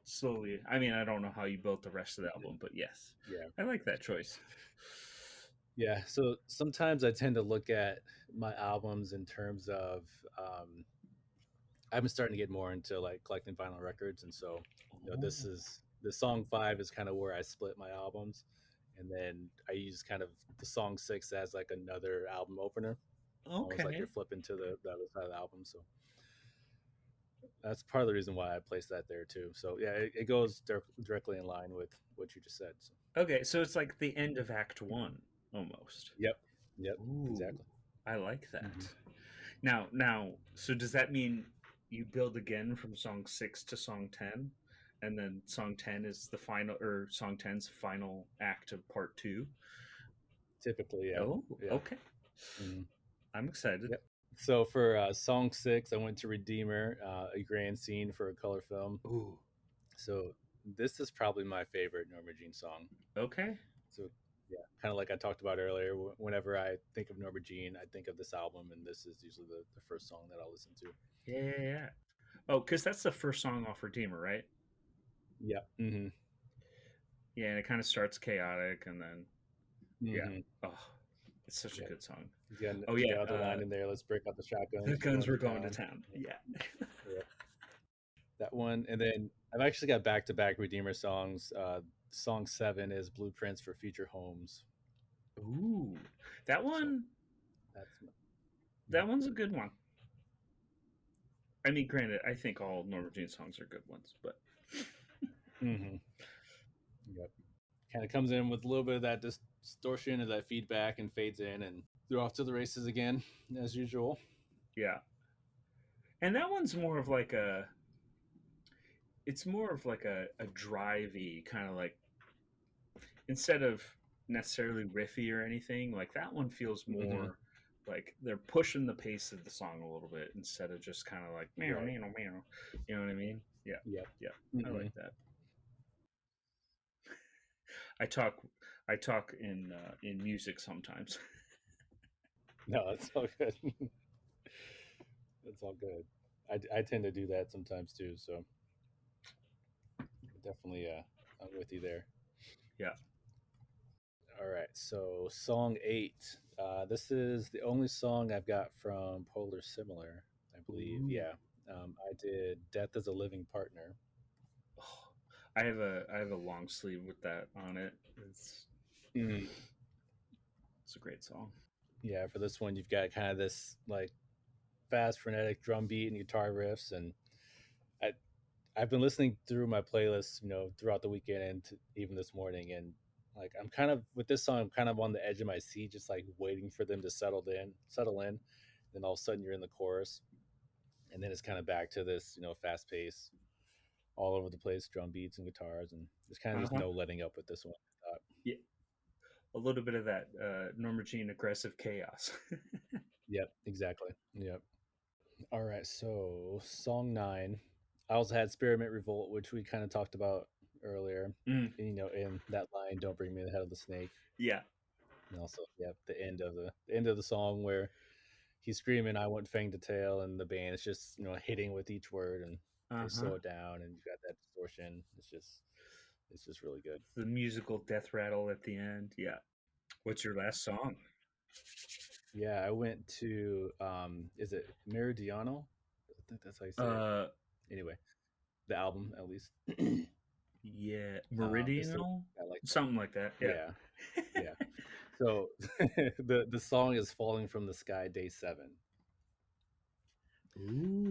slowly. I mean, I don't know how you built the rest of the album, but yes, Yeah. I like that choice. Yeah. So sometimes I tend to look at my albums in terms of I've been starting to get more into like collecting vinyl records, and so this Oh, is the song five is kind of where I split my albums, and then I use kind of the song six as like another album opener, almost like you're okay. flipping to the other side of the album. So that's part of the reason why I placed that there too. So yeah, it goes directly in line with what you just said. So, Okay, so it's like the end of Act One almost. yep, yep, Ooh, exactly. I like that. Hmm. Now, so does that mean you build again from song 6 to song 10, and then song 10 is the final, or song ten's final act of part 2? Typically, yeah, Oh, yeah, okay. hmm, I'm excited. yep. So for song six, I went to Redeemer, a grand scene for a color film. Ooh, So this is probably my favorite Norma Jean song. okay. So yeah, kind of like I talked about earlier. Whenever I think of Norma Jean, I think of this album, and this is usually the first song that I'll listen to. Yeah, yeah, yeah. Oh, because that's the first song off Redeemer, right? Yeah. Mm-hmm. Yeah, and it kind of starts chaotic, and then, yeah. Mm-hmm. Oh, it's such a Yep. good song. Yeah. Oh, You yeah. got the line in there. Let's break out the The shotguns. We're guns going were to going to town. town. Yep. Yeah. Yep. That one, and then I've actually got back to back Redeemer songs. Song seven is Blueprints for Future Homes. Ooh, that So one. that's my, That one's a good one. I mean, granted, I think all Norma Jean songs are good ones, but mm-hmm. Yep. Kind of comes in with a little bit of that distortion or that feedback and fades in and they're off to the races again as usual. yeah. And that one's more of like a, it's more of like a drivey kind of like, instead of necessarily riffy or anything, like that one feels Mm-hmm. more like they're pushing the pace of the song a little bit instead of just kind of like meow Right. meow meow. You know what I mean? Yeah, Yep. yeah. I Mm-hmm. like that. I talk, I talk in music sometimes. No, it's all good. It's all good. I tend to do that sometimes too. So definitely, I'm with you there. Yeah. All right. So song eight. This is the only song I've got from Polar Similar, I believe. Ooh. Yeah. I did Death as a Living Partner. Oh, I have a long sleeve with that on it. Mm. It's a great song. Yeah. For this one, you've got kind of this like fast, frenetic drum beat and guitar riffs, and I I've been listening through my playlist, throughout the weekend and even this morning, and like I'm kind of with this song, I'm kind of on the edge of my seat, just like waiting for them to settle in. Then all of a sudden, you're in the chorus, and then it's kind of back to this, fast pace, all over the place, drum beats and guitars, and there's kind of Uh just huh. no letting up with this one. Yeah. a little bit of that Norma Jean aggressive chaos. Yep, exactly. Yep. All right, so song 9. I also had Spearmint Revolt, which we kind of talked about earlier. Mm, In that line, "Don't bring me the head of the snake." yeah. And also, yeah, the end of the song where he's screaming, "I want Fang to tail," and the band is just hitting with each word, and they Uh-huh. slow it down, and you got that distortion. It's just really good. The musical death rattle at the end. Yeah. What's your last song? Yeah, I went to is it Meridiano? I think that's how you say it. Uh, Anyway, the album at least. yeah, Just Meridianal, I like that. something like that. Yeah. Yeah, yeah. So the song is "Falling from the Sky," Day 7,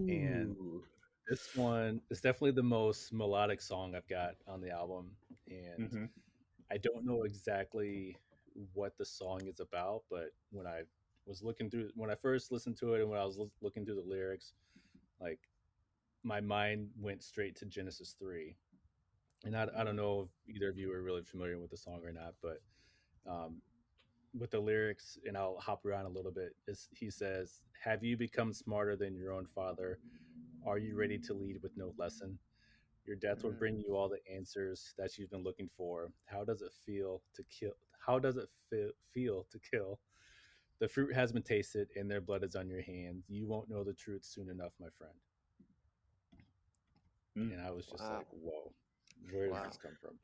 and Ooh. this one is definitely the most melodic song I've got on the album, and Mm-hmm. I don't know exactly what the song is about, but when I first listened to it and when I was looking through the lyrics, like my mind went straight to Genesis 3. And I don't know if either of you are really familiar with the song or not, but um, with the lyrics, and I'll hop around a little bit, he says, "Have you become smarter than your own father? Are you ready to lead with no lesson? Your death will bring you all the answers that you've been looking for. How does it feel to kill? How does it feel to kill? The fruit has been tasted, and their blood is on your hands. You won't know the truth soon enough, my friend." Mm. And I was just Wow. like, "Whoa, where does Wow. this come from?"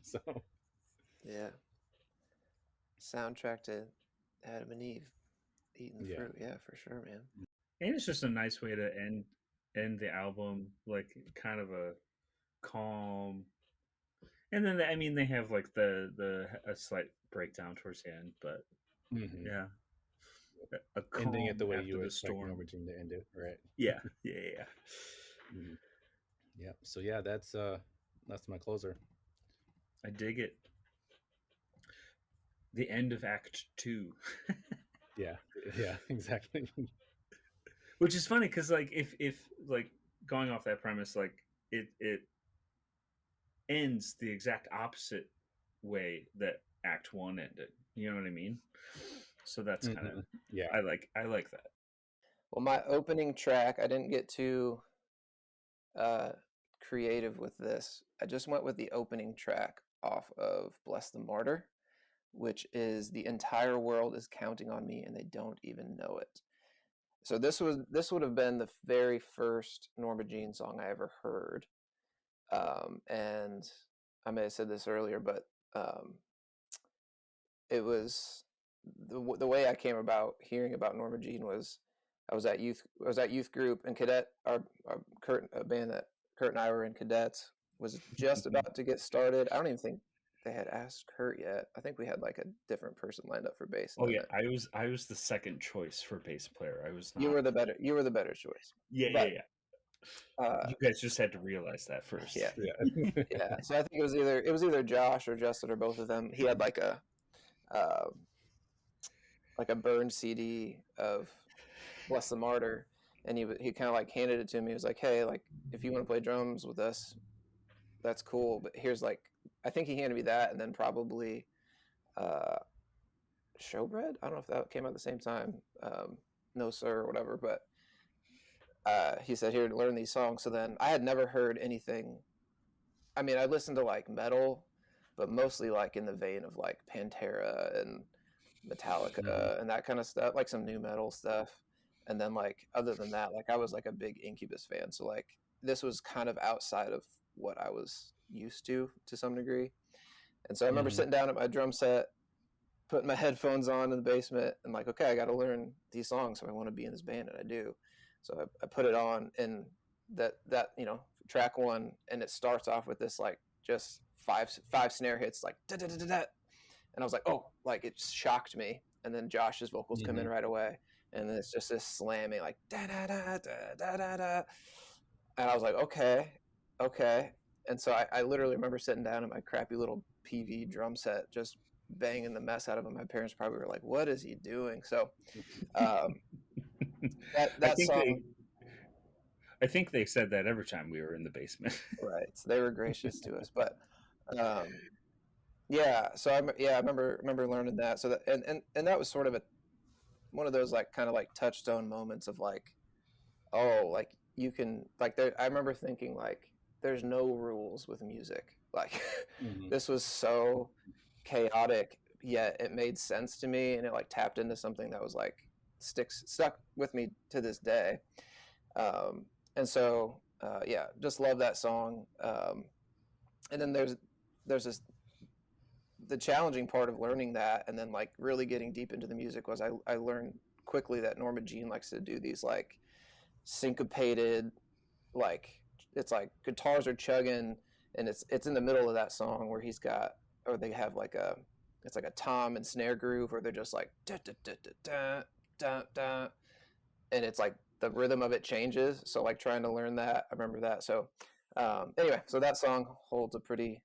So Yeah. Soundtrack to Adam and Eve eating the yeah, fruit. Yeah, for sure, man. And it's just a nice way to end the album, like kind of a calm. And then I mean they have like the a slight breakdown towards the end, but hmm yeah, a ending it calm the way you after would the expect storm. Norma Jean to end it, right? Yeah, yeah, yeah. Mhm. Yeah. So yeah, that's my closer. I dig it. The end of Act 2. Yeah, yeah, exactly. Which is funny because like if like going off that premise, like it ends the exact opposite way that Act 1 ended. You know what I mean? So that's kind of Yeah. I like that. Well, my opening track, I didn't get too uh, creative with this. I just went with the opening track off of Bless the Martyr, which is "The entire world is counting on me and they don't even know it." So this would have been the very first Norma Jean song I ever heard. And I may have said this earlier, but it was the way I came about hearing about Norma Jean was I was at youth group, and our Kurt, a band that Kurt and I were in, cadets, was just about to get started. I don't even think they had asked Kurt yet. I think we had like a different person lined up for bass, and Oh then yeah, I was the second choice for bass player. I was you not. were the better choice. Yeah, yeah, But yeah. uh, You guys just had to realize that first. yeah, Yeah. yeah. So I think it was either Josh or Justin or both of them. He had uh, like a burned CD of Bless the Martyr, and he kind of like handed it to me. He was like, "Hey, like if you want to play drums with us, that's cool. But here's like, I think he handed me that, and then probably uh, Showbread. I don't know if that came out at the same time. No Sir or whatever, but he said, "Here, learn these songs." So then I had never heard anything. I mean, I listened to like metal, but mostly like in the vein of like Pantera and Mhm. Metallica and that kind of stuff, like some new metal stuff. And then like other than that, like I was like a big Incubus fan, so like this was kind of outside of what I was used to some degree. And so I remember Mhm. sitting down at my drum set, putting my headphones on in the basement, and like, okay, I got to learn these songs if I want to be in this band, and I do. So I put it on, and that track one, and it starts off with this like just five snare hits, like da da da da da, and I was like, oh, like it shocked me. And then Josh's vocals come in Mhm. right away, and then it's just this slamming like da da da da da da da, and I was like, okay, okay. And so I literally remember sitting down in my crappy little PV drum set, just banging the mess out of it. My parents probably were like, "What is he doing?" So um, that I that think song, I think they said that every time we were in the basement. right? So they were gracious to us, but um, Yeah, so I remember learning that. So that and that was sort of one of those like kind of like touchstone moments of like, oh, like you can like there. I remember thinking like, there's no rules with music. Like, Mm-hmm. this was so chaotic, yet it made sense to me, and it like tapped into something that was like stuck with me to this day. And so yeah, just love that song. And then there's this the challenging part of learning that, and then like really getting deep into the music was I learned quickly that Norma Jean likes to do these like syncopated, like it's like guitars are chugging, and it's in the middle of that song where he's got, or they have like it's like a tom and snare groove where they're just like da da da da da da da, and it's like the rhythm of it changes. So like trying to learn that, I remember that. So anyway, so that song holds a pretty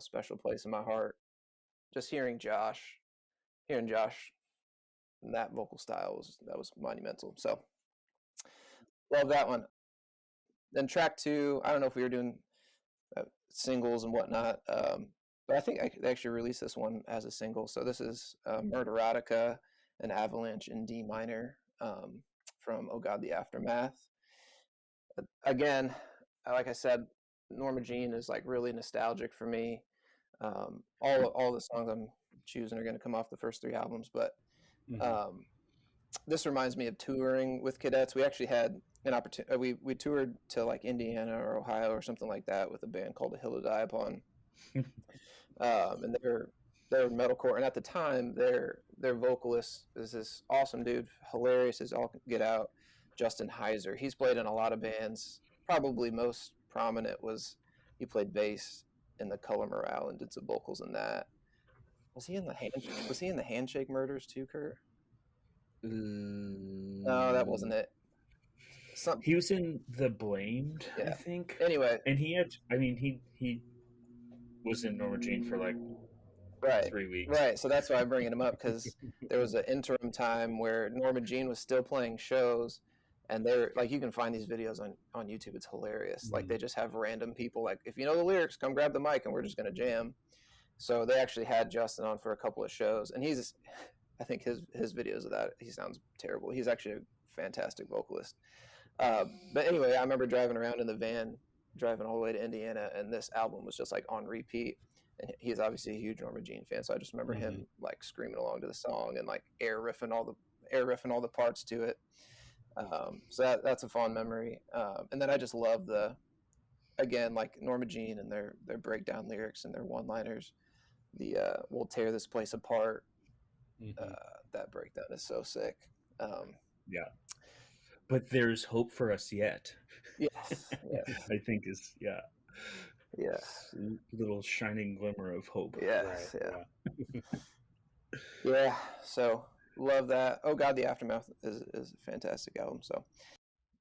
special place in my heart. Just hearing Josh and that vocal style was monumental. So love that one. Then track two, I don't know if we were doing singles and whatnot, but I think they actually released this one as a single. So this is Murderotica, an Avalanche in D minor, from Oh God, the Aftermath. Again, like I said, Norma Jean is like really nostalgic for me. All the songs I'm choosing are going to come off the first three albums, but Mm-hmm. this reminds me of touring with cadets. We actually had an opportunity. We toured to like Indiana or Ohio or something like that with a band called The Hill to Die Upon, and they're metalcore. And at the time, their vocalist is this awesome dude, hilarious as all get out, Justin Heiser. He's played in a lot of bands. Probably most prominent was he played bass in the Color Morale and did some vocals in that. Was he in the Handshake Murders too, Kurt? No, that wasn't it. Some He was in The Blamed, I Yeah. think, Anyway, and he had. I mean, he was in Norma Jean for like right, 3 weeks. right. So that's why I'm bringing him up, because there was an interim time where Norma Jean was still playing shows, and they're like, you can find these videos on YouTube. It's hilarious. Like Mm-hmm. they just have random people like, if you know the lyrics, come grab the mic, and we're just gonna jam. So they actually had Justin on for a couple of shows, and I think his videos of that, he sounds terrible. He's actually a fantastic vocalist. But anyway, I remember driving around in the van, driving all the way to Indiana, and this album was just like on repeat. And he's obviously a huge Norma Jean fan, so I just remember Mm-hmm. him like screaming along to the song and like air riffing all the parts to it. So that's a fond memory. And then I just love again, like Norma Jean and their breakdown lyrics and their one liners. We'll tear this place apart. Mm-hmm. That breakdown is so sick. Yeah, but there's hope for us yet. Yes, yes, I think is yes, little shining glimmer of hope. Right. yes, yeah. Yeah. Yeah, so love that. Oh God, the Aftermath is a fantastic album. So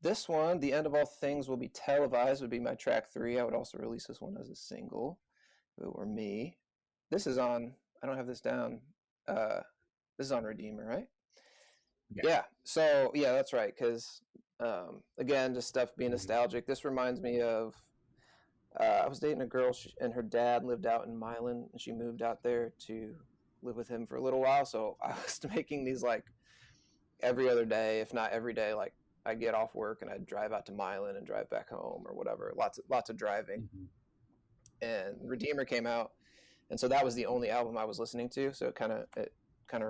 this one, The End of All Things Will Be Televised, would be my track three. I would also release this one as a single if it were me. This is on, I don't have this down. This is on Redeemer, right? Yeah. Yeah. So yeah, that's right. Because again, just stuff being Mm-hmm. nostalgic. This reminds me of I was dating a girl, and her dad lived out in Milan, and she moved out there to live with him for a little while. So I was making these like every other day, if not every day. Like I'd get off work and I'd drive out to Milan and drive back home or whatever. Lots of driving. Mm-hmm. And Redeemer came out, and so that was the only album I was listening to. So it kind of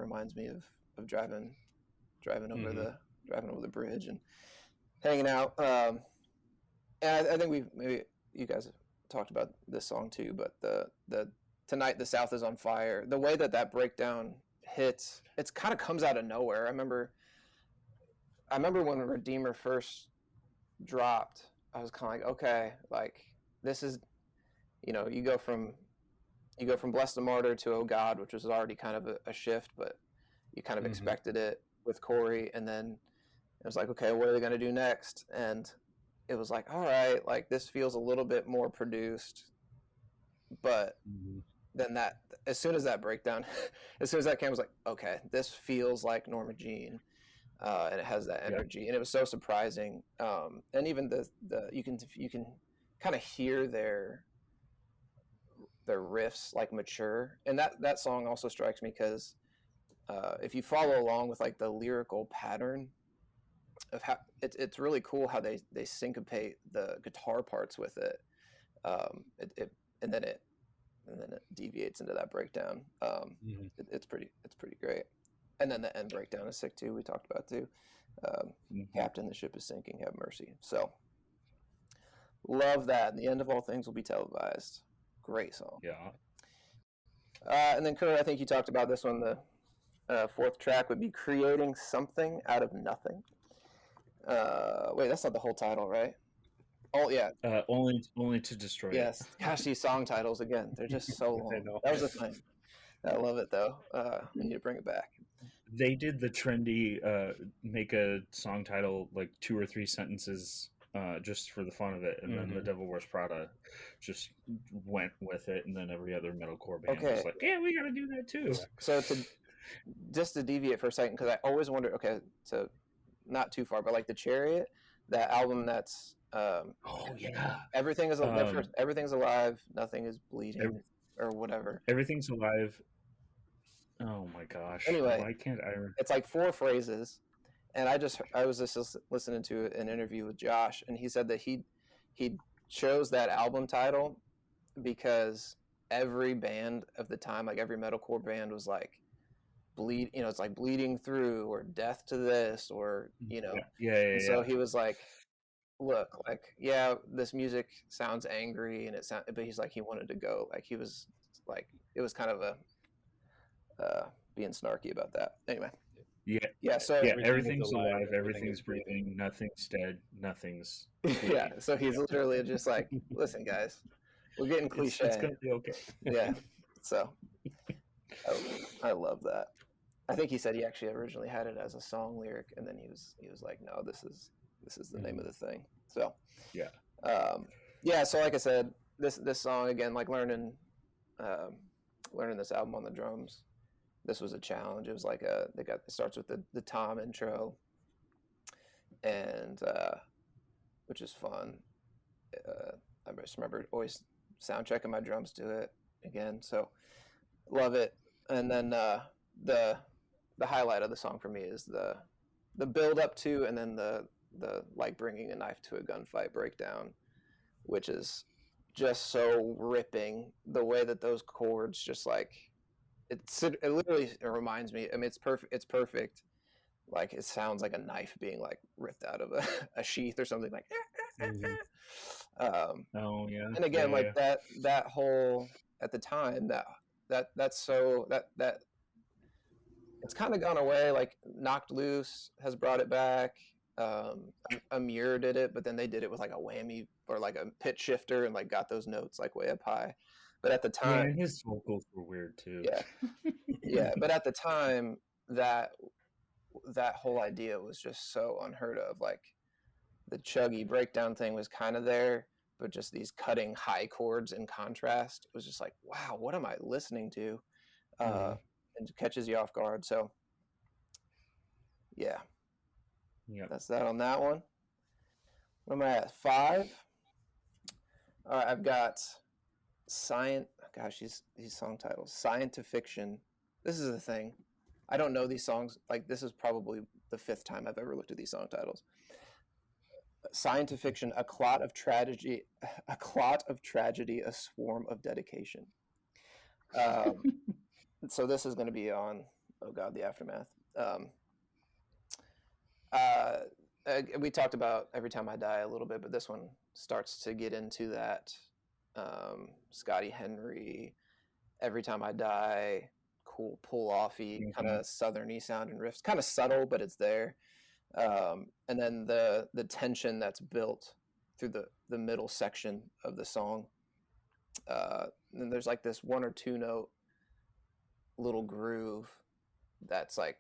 reminds me of driving over Mm-hmm. the bridge and hanging out. And I think maybe you guys have talked about this song too, but the Tonight the South is on Fire, the way that breakdown hits, it's kind of comes out of nowhere. I remember when Redeemer first dropped, I was kind of like, okay, like this is, you go from Bless the Martyr to Oh God, which was already kind of a shift, but you kind of Mm-hmm. expected it with Corey, and then it was like, okay, what are they going to do next? And it was like, all right, like this feels a little bit more produced, but Mm-hmm. then that, as soon as that breakdown, as soon as that came, I was like, okay, this feels like Norma Jean, and it has that Yep. energy, and it was so surprising. And even the you can kind of hear their riffs like mature, and that song also strikes me because if you follow along with like the lyrical pattern of how it's really cool how they syncopate the guitar parts with it, it and then it deviates into that breakdown. It's pretty great, and then the end breakdown is sick too. We talked about too. Captain, the ship is sinking. Have mercy. So love that. The end of all things will be televised. Great song. Yeah. And then Kurt, I think you talked about this one. The fourth track would be creating something out of nothing. Wait, that's not the whole title, right? Oh yeah. Only to destroy. Yes. Gosh, these song titles again, they're just so long. That was the thing. I love it though. We need to bring it back. They did the trendy make a song title like 2 or 3 sentences just for the fun of it, and then the Devil Wears Prada just went with it, and then every other metalcore band was like, yeah, we gotta do that too. So just to deviate for a second, because I always wondered, okay, so not too far, but like the Chariot, that album that's everything is everything's alive, nothing is bleeding, or whatever. Everything's alive. Oh my gosh. Anyway, why can't I? It's like 4 phrases, and I was just listening to an interview with Josh, and he said that he chose that album title because every band of the time, like every metalcore band, was like it's like bleeding through or death to this or So he was like, look, like this music sounds angry and but he's like he wanted to go, like he was like it was kind of a being snarky about that. Anyway. So everything's alive, everything's breathing, nothing's dead, nothing's yeah, so he's literally just like, listen guys, we're getting cliche. It's gonna be okay. Yeah. So I love that. I think he said he actually originally had it as a song lyric, and then he was like, no, this is the name of the thing. So so like I said, this song again, like learning this album on the drums, this was a challenge. It was like it starts with the tom intro, and which is fun. I just remember always sound checking my drums to it again, so love it. And then the highlight of the song for me is the build up to, and then the like bringing a knife to a gunfight breakdown, which is just so ripping. The way that those chords just like it literally reminds me. I mean, it's perfect. Like it sounds like a knife being like ripped out of a sheath or something like. And again, like that whole at the time that's so that it's kind of gone away. Like Knocked Loose has brought it back. Amir did it, but then they did it with like a whammy or like a pitch shifter and like got those notes like way up high. But at the time, and his vocals were weird too. Yeah. But at the time, that whole idea was just so unheard of. Like the chuggy breakdown thing was kind of there, but just these cutting high chords in contrast, it was just like, wow, what am I listening to? And it catches you off guard. So that's that on that one. What am I at? 5. All right, I've got these song titles. Science-fiction. This is the thing. I don't know these songs. Like, this is probably the 5th time I've ever looked at these song titles. Science-fiction, a clot of tragedy, a swarm of dedication. So this is going to be on, oh God, the Aftermath. We talked about Every Time I Die a little bit, but this one starts to get into that Scotty Henry, Every Time I Die, cool pull-offy, kind of southerny sounding riffs, kind of subtle, but it's there. And then the tension that's built through the middle section of the song. And there's like this 1 or 2 note little groove that's like,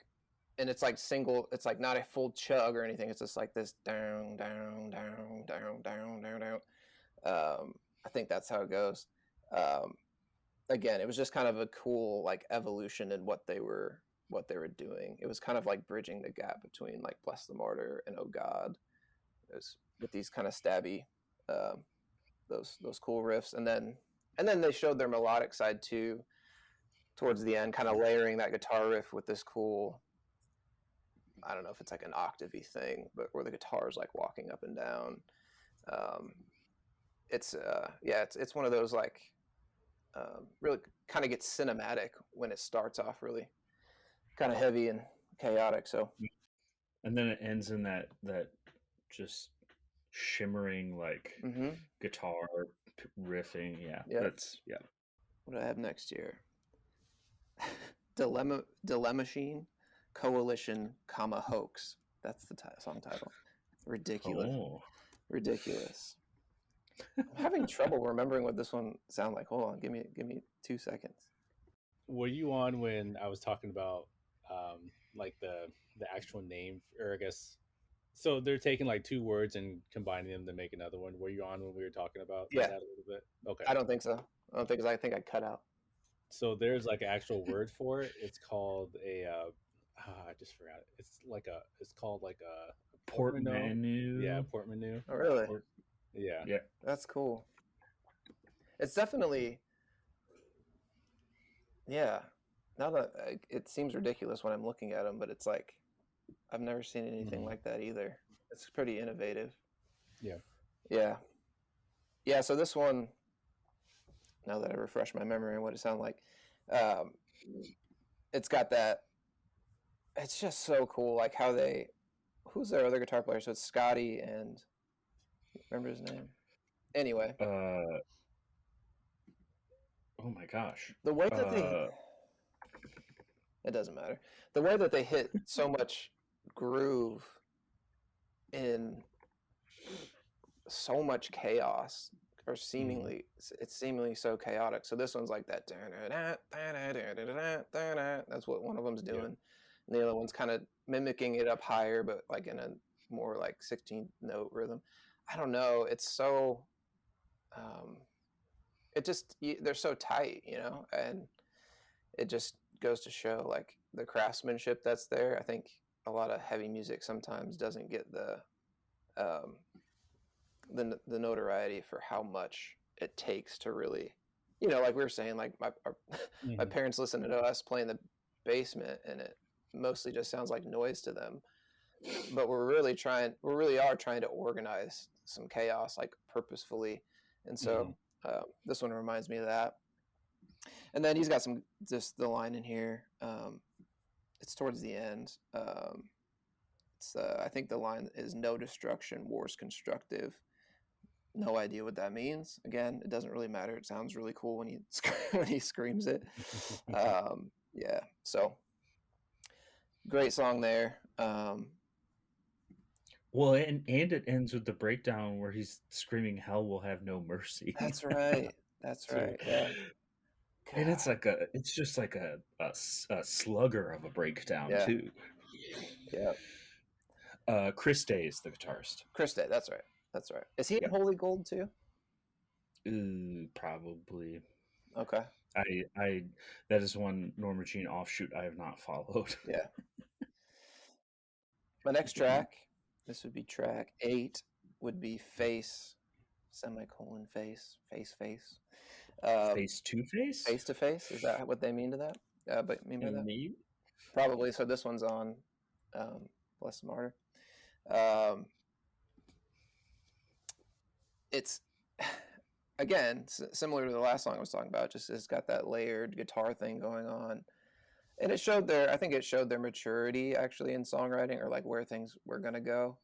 and it's like single, it's like not a full chug or anything, it's just like this down down down down down down down. I think that's how it goes. Again, it was just kind of a cool like evolution in what they were doing. It was kind of like bridging the gap between like Bless the Martyr and Oh God. It was with these kind of stabby those cool riffs, and then And then they showed their melodic side too towards the end, kind of layering that guitar riff with this cool, I don't know if it's like an octavey thing, but where the guitar is like walking up and down. It's one of those like really kind of gets cinematic when it starts off really kind of heavy and chaotic. So, and then it ends in that just shimmering like guitar riffing. Yeah, that's What do I have next year? Dilemma Machine, Coalition, Hoax. That's the song title. Ridiculous. Oh. Ridiculous. I'm having trouble remembering what this one sounded like. Hold on, give me 2 seconds. Were you on when I was talking about like the actual name, or I guess so they're taking like two words and combining them to make another one? Were you on when we were talking about that a little bit? Okay. I don't think so. I think I cut out. So there's like an actual word for it. It's called a I just forgot it. It's called like a portmanteau. Yeah, portmanteau. Oh, really? Yeah. That's cool. It's definitely, yeah. Now that it seems ridiculous when I'm looking at them, but it's like I've never seen anything like that either. It's pretty innovative. Yeah. So this one, now that I refresh my memory on what it sounded like, it's got that. It's just so cool, like how who's their other guitar player? So it's Scotty and remember his name? Anyway. Oh my gosh. The way that it doesn't matter. The way that they hit so much groove in so much chaos, or seemingly it's seemingly so chaotic. So this one's like that. That's what one of them's doing. And the other one's kind of mimicking it up higher, but like in a more like 16-note rhythm. I don't know. It's so, they're so tight, and it just goes to show like the craftsmanship that's there. I think a lot of heavy music sometimes doesn't get the notoriety for how much it takes to really, like we were saying, like my parents listened to us play in the basement, and it mostly just sounds like noise to them. But we really are trying to organize some chaos, like purposefully. And so this one reminds me of that. And then he's got just the line in here. It's towards the end. I think the line is "No destruction, war's constructive." No idea what that means. Again, it doesn't really matter. It sounds really cool when he screams it. So great song there. Well, and it ends with the breakdown where he's screaming, "Hell will have no mercy." That's right. Yeah. And it's just like a slugger of a breakdown too. Yeah. Chris Day is the guitarist. Chris Day, that's right. Is he in Holy Gold too? Probably. Okay. I that is one Norma Jean offshoot I have not followed. Yeah. My next track, this would be track 8, would be Face, face. Face to face? Face to face? Is that what they mean to that? But mean by that? Maybe. Probably. So this one's on Bless the Martyr. It's again similar to the last song I was talking about. Just it's got that layered guitar thing going on, and I think it showed their maturity actually in songwriting, or like where things were gonna go,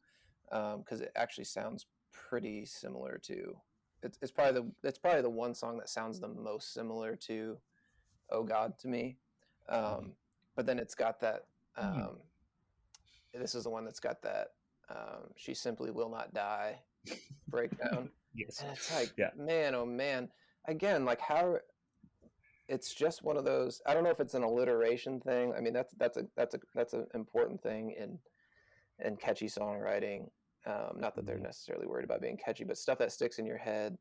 because it actually sounds pretty similar to. It's probably the one song that sounds the most similar to "Oh God" to me, but then it's got that. This is the one that's got that "She Simply Will Not Die" breakdown. Yes. And it's like, man, oh man. Again, like how it's just one of those. I don't know if it's an alliteration thing. I mean, that's an important thing in catchy songwriting. Not that they're necessarily worried about being catchy, but stuff that sticks in your head.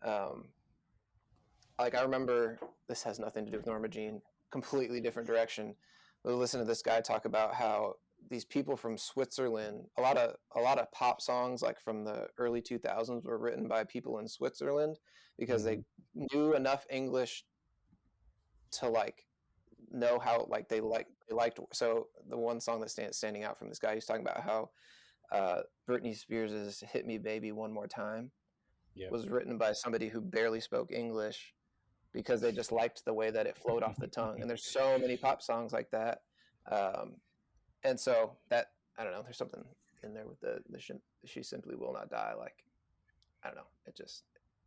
Like I remember, this has nothing to do with Norma Jean. Completely different direction. We listened to this guy talk about how these people from Switzerland. A lot of pop songs like from the early 2000s were written by people in Switzerland because they knew enough English to like know how like they liked. So the one song that's standing out from this guy, he's talking about how Britney Spears' "Hit Me Baby One More Time" was written by somebody who barely spoke English because they just liked the way that it flowed off the tongue. And there's so many pop songs like that. And so that, I don't know, there's something in there with the She Simply Will Not Die. Like, I don't know,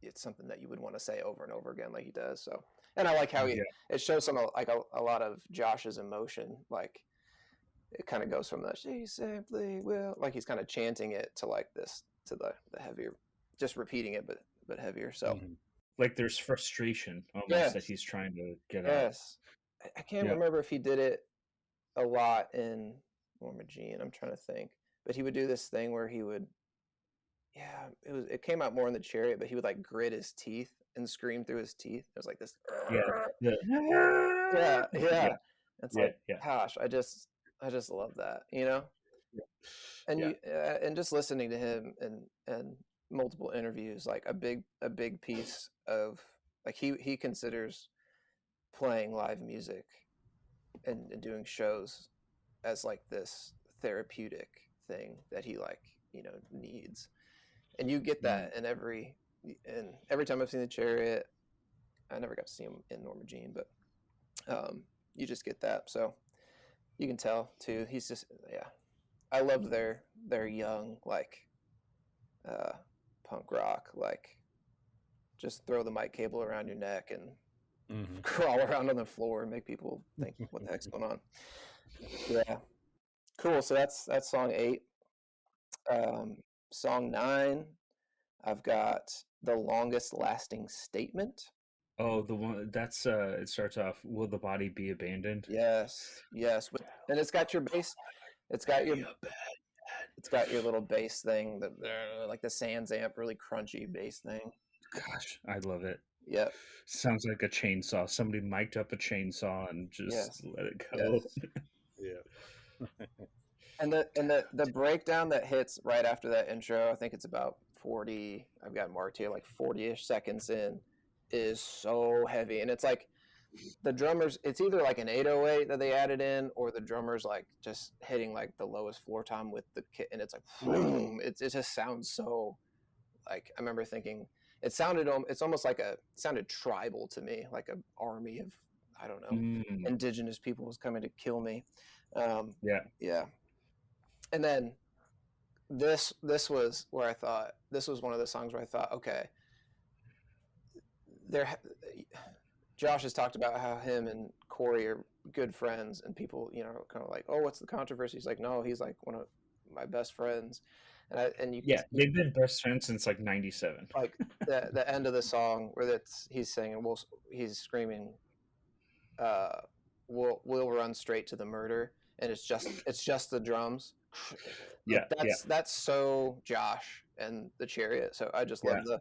it's something that you would want to say over and over again like he does. So, and I like how it shows some like a lot of Josh's emotion. Like it kind of goes from the "She Simply Will," like he's kind of chanting it to like this, to the heavier, just repeating it, but heavier. So like there's frustration almost that he's trying to get out. Yes. I can't remember if he did it a lot in Norma Jean. I'm trying to think. But he would do this thing where he would, it came out more in the Chariot, but he would like grit his teeth and scream through his teeth. It was like this. Yeah. It's like, gosh, I just love that, you know? And you and just listening to him and multiple interviews, like a big piece of like he considers playing live music and doing shows as like this therapeutic thing that he like, you know, needs. And you get that in every time I've seen the Chariot. I never got to see him in Norma Jean, but you just get that. So you can tell too. He's just I loved their young like punk rock, like just throw the mic cable around your neck and crawl around on the floor and make people think what the heck's going on. Yeah, cool. So that's song 8. Song 9, I've got The Longest Lasting Statement. Oh, the one that's it starts off, "Will the body be abandoned?" Yes, and it's got your bass. It's got your little bass thing, like the Sans amp, really crunchy bass thing. Gosh, I love it. Yep. Sounds like a chainsaw. Somebody mic'd up a chainsaw and just let it go. Yeah. And the breakdown that hits right after that intro, I think it's about 40. I've got marked here like 40-ish seconds in, is so heavy, and it's like the drummers. It's either like an 808 that they added in, or the drummers like just hitting like the lowest floor tom with the kit, and it's like boom. It just sounds so like, I remember thinking it's almost like it sounded tribal to me, like an army of, I don't know, indigenous people was coming to kill me. Yeah. And then this was where I thought, this was one of the songs where I thought, okay, Josh has talked about how him and Corey are good friends, and people, you know, kind of like, oh, what's the controversy? He's like, no, he's like one of my best friends. They've been best friends since like 97. Like the end of the song where he's saying, well, he's screaming, we'll run straight to the murder, and it's just the drums. That's so Josh and the Chariot. So I just love the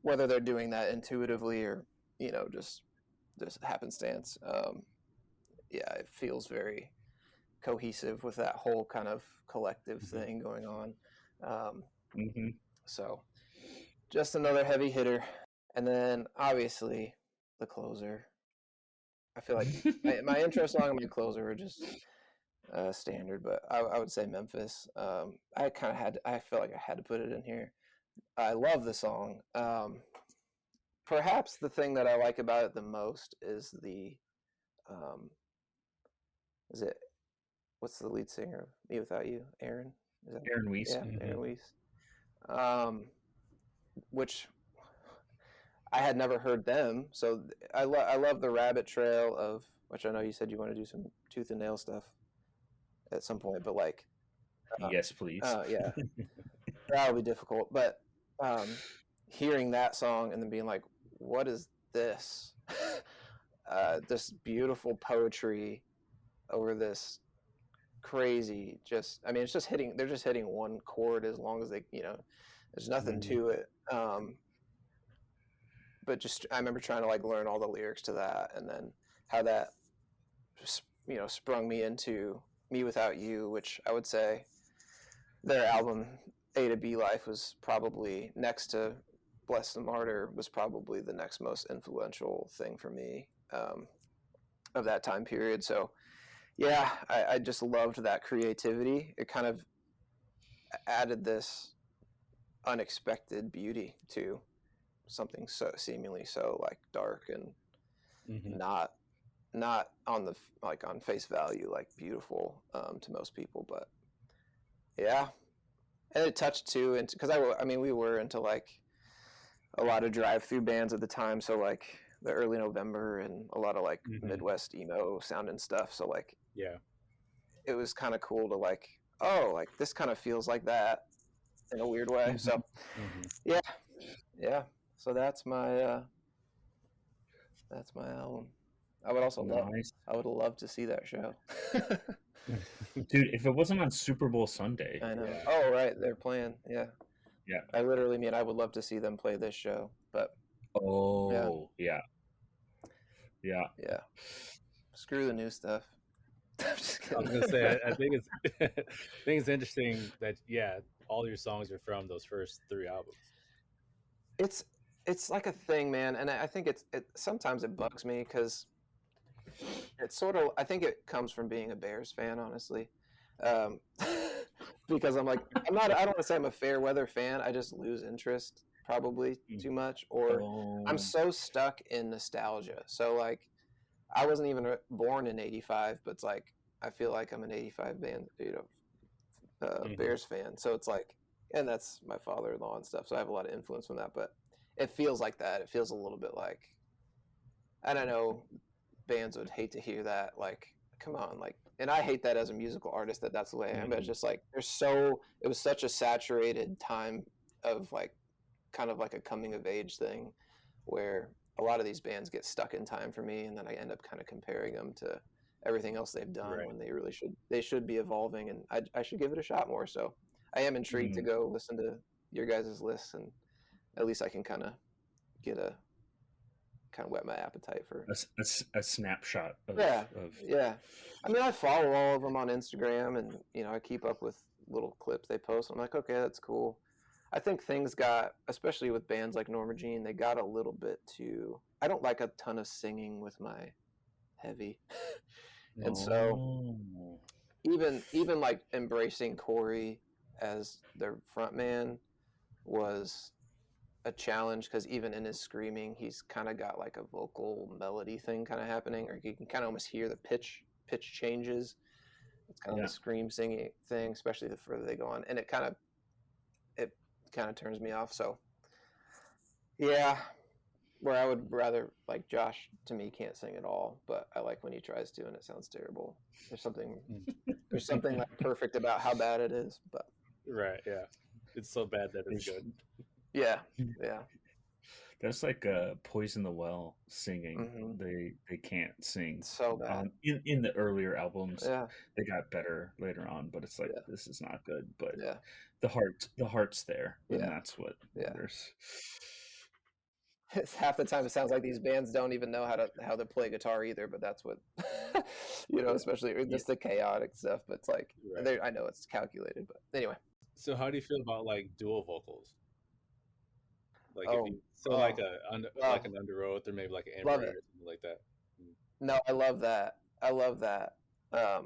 whether they're doing that intuitively or, you know, just happenstance. It feels very cohesive with that whole kind of collective thing going on. So just another heavy hitter. And then obviously the closer. I feel like my intro song and my closer are just standard, but I would say Memphis. I feel like I had to put it in here. I love the song. Perhaps the thing that I like about it the most is what's the lead singer of Me Without You? Aaron? Aaron Weiss. Yeah, Aaron Weiss. Which I had never heard them, so I love the rabbit trail of, which I know you said you want to do some tooth and nail stuff at some point, but like yes, please. Yeah, that'll be difficult. But hearing that song and then being like, what is this? This beautiful poetry over this crazy, they're just hitting one chord as long as they, you know, there's nothing to it. But just, I remember trying to like learn all the lyrics to that, and then how that, you know, sprung me into Me Without You, which I would say their album A to B Life was probably, next to Bless the Martyr, was probably the next most influential thing for me of that time period. So yeah, I just loved that creativity. It kind of added this unexpected beauty to something so seemingly so like dark and not on the like on face value like beautiful to most people, but yeah. And it touched too, and because I mean we were into like a lot of drive-through bands at the time, so like the Early November and a lot of like Midwest emo sound and stuff. So like Yeah. it was kind of cool to like, oh, like this kind of feels like that in a weird way. So yeah, yeah. So that's my album. I would also I would love to see that show. Dude, if it wasn't on Super Bowl Sunday. I know. Yeah. Oh, right, they're playing. Yeah. Yeah. I literally mean I would love to see them play this show, but oh yeah. Yeah. Yeah. Screw the new stuff. I'm just I was kidding. gonna say, I think it's I think it's interesting that all your songs are from those first 3 albums. It's like a thing, man, and I think it sometimes it bugs me because it's sort of, I think it comes from being a Bears fan, honestly, because I'm like, I don't want to say I'm a fair weather fan. I just lose interest probably too much, or I'm so stuck in nostalgia. So like, I wasn't even born in '85, but it's like I feel like I'm an '85 band, Bears fan. So it's like, and that's my father-in-law and stuff. So I have a lot of influence from that, but it feels like that. It feels a little bit like, I don't know, bands would hate to hear that. Like, come on, like, and I hate that as a musical artist that's the way I am. But it's just like it was such a saturated time of like, kind of like a coming of age thing, where a lot of these bands get stuck in time for me, and then I end up kind of comparing them to everything else they've done when they really should be evolving, and I should give it a shot more. So I am intrigued to go listen to your guys' lists, and at least I can kind of whet my appetite for a snapshot of yeah. I mean, I follow all of them on Instagram, and I keep up with little clips they post. I'm like, okay, that's cool. I think things got, especially with bands like Norma Jean, they got a little bit too, I don't like a ton of singing with my heavy. And so even like embracing Corey as their front man was a challenge, because even in his screaming, he's kind of got like a vocal melody thing kind of happening, or you can kind of almost hear the pitch changes. It's kind of the scream singing thing, especially the further they go on, and it kind of turns me off. So yeah, where I would rather, like, Josh to me can't sing at all, but I like when he tries to and it sounds terrible. There's something like perfect about how bad it is, but right, yeah, it's so bad that it's good. Yeah. That's like Poison the Well singing. They can't sing so bad in the earlier albums. Yeah, they got better later on, but it's like this is not good. But yeah, the heart's there, and that's what matters. It's half the time it sounds like these bands don't even know how to play guitar either, but that's what especially just the chaotic stuff. But it's like I know it's calculated, but anyway. So how do you feel about like dual vocals? Like like an Under Oath, or maybe like an Amber or something like that. No, I love that. I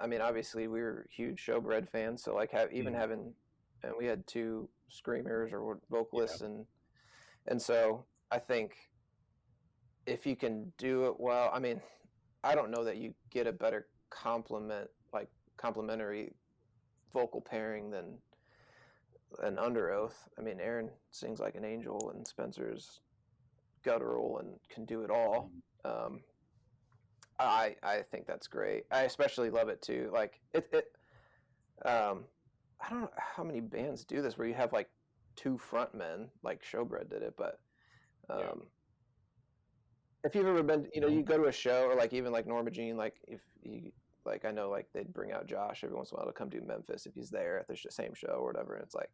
mean, obviously we were huge Showbread fans, so like having, and we had 2 screamers or vocalists, and so I think if you can do it well, I mean, I don't know that you get a better complementary vocal pairing than Under Oath. I mean, Aaron sings like an angel, and Spencer's guttural and can do it all. I think that's great. I especially love it too. Like I don't know how many bands do this where you have like 2 frontmen, like Showbread did it, but if you've ever been, you go to a show, or like even like Norma Jean, like if you, like, I know like they'd bring out Josh every once in a while to come do Memphis if he's there at the same show or whatever, and it's like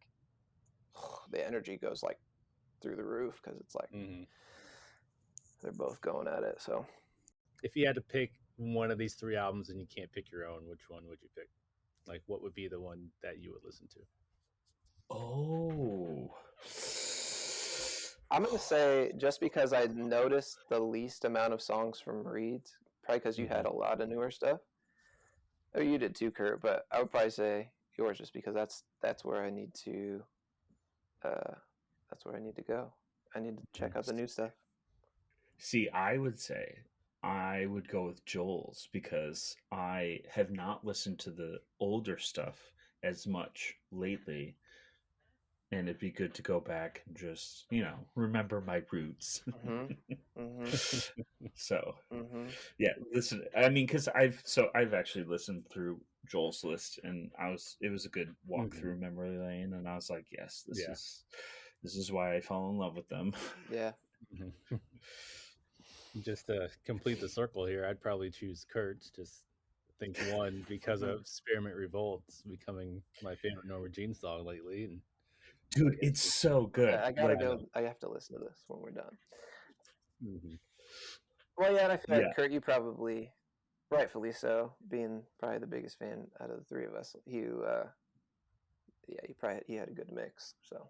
the energy goes like through the roof, because it's like they're both going at it. So if you had to pick one of these three albums and you can't pick your own, which one would you pick? Like, what would be the one that you would listen to? Oh. I'm gonna say just because I noticed the least amount of songs from Reed's, probably because you had a lot of newer stuff. Oh, you did too, Kurt. But I would probably say yours just because that's where I need to that's where I need to go. I need to check out the new stuff. See, I would say I would go with Joel's because I have not listened to the older stuff as much lately. And it'd be good to go back and just, remember my roots. So, yeah, listen. I mean, because I've actually listened through Joel's list, and it was a good walk through memory lane, and I was like, yes, this is why I fell in love with them. Yeah. Just to complete the circle here, I'd probably choose Kurt's. Just think one because of Spearmint Revolt's becoming my favorite Norma Jean song lately, and dude, it's so good. I gotta go. I have to listen to this when we're done. Well, yeah, and I feel like Kurt, you probably, rightfully so, being probably the biggest fan out of the three of us, you had a good mix. So,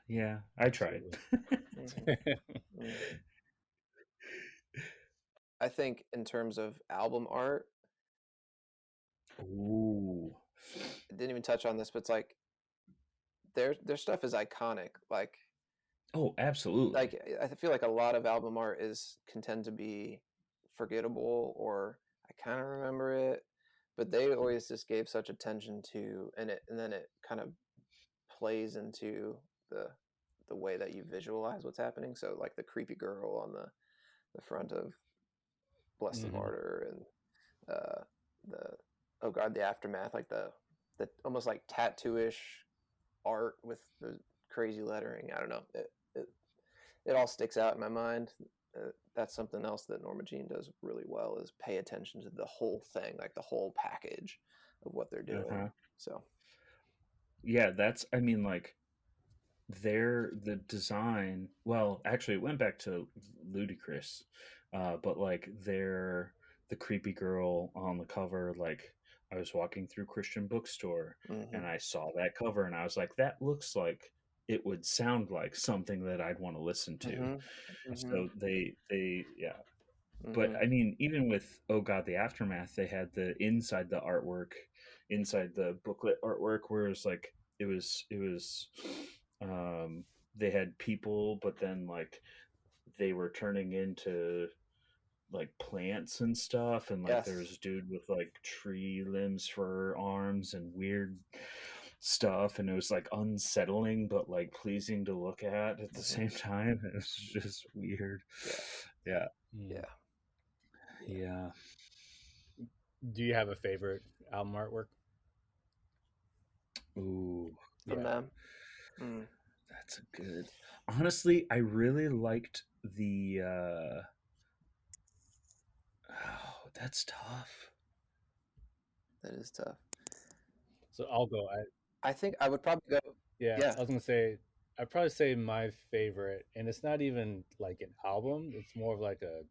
yeah, I tried. I think in terms of album art, ooh, I didn't even touch on this, but it's like their stuff is iconic. Like, oh, absolutely. Like, I feel like a lot of album art can tend to be forgettable, or I kind of remember it, but they always just gave such attention to, and then it kind of plays into the way that you visualize what's happening. So like the creepy girl on the front of Bless the Martyr, and the Oh God, the Aftermath, like the almost like tattoo-ish art with the crazy lettering. I don't know. It all sticks out in my mind. That's something else that Norma Jean does really well, is pay attention to the whole thing, like the whole package of what they're doing. So, yeah, I mean, like, the design, well, actually it went back to Ludacris, but like the creepy girl on the cover, like I was walking through Christian bookstore and I saw that cover and I was like, that looks like it would sound like something that I'd want to listen to. So they yeah. But I mean, even with Oh God, the Aftermath, they had inside the booklet artwork, where it's like it was they had people, but then like they were turning into like plants and stuff, and like there was a dude with like tree limbs for arms and weird stuff, and it was like unsettling but like pleasing to look at the same time. It was just weird. Yeah. Do you have a favorite album artwork? Ooh, from them? That's a good. Honestly, I really liked the. Oh, that's tough. That is tough. So I'll go. I think I would probably go. Yeah, I was gonna say, I'd probably say my favorite, and it's not even like an album. It's more of like a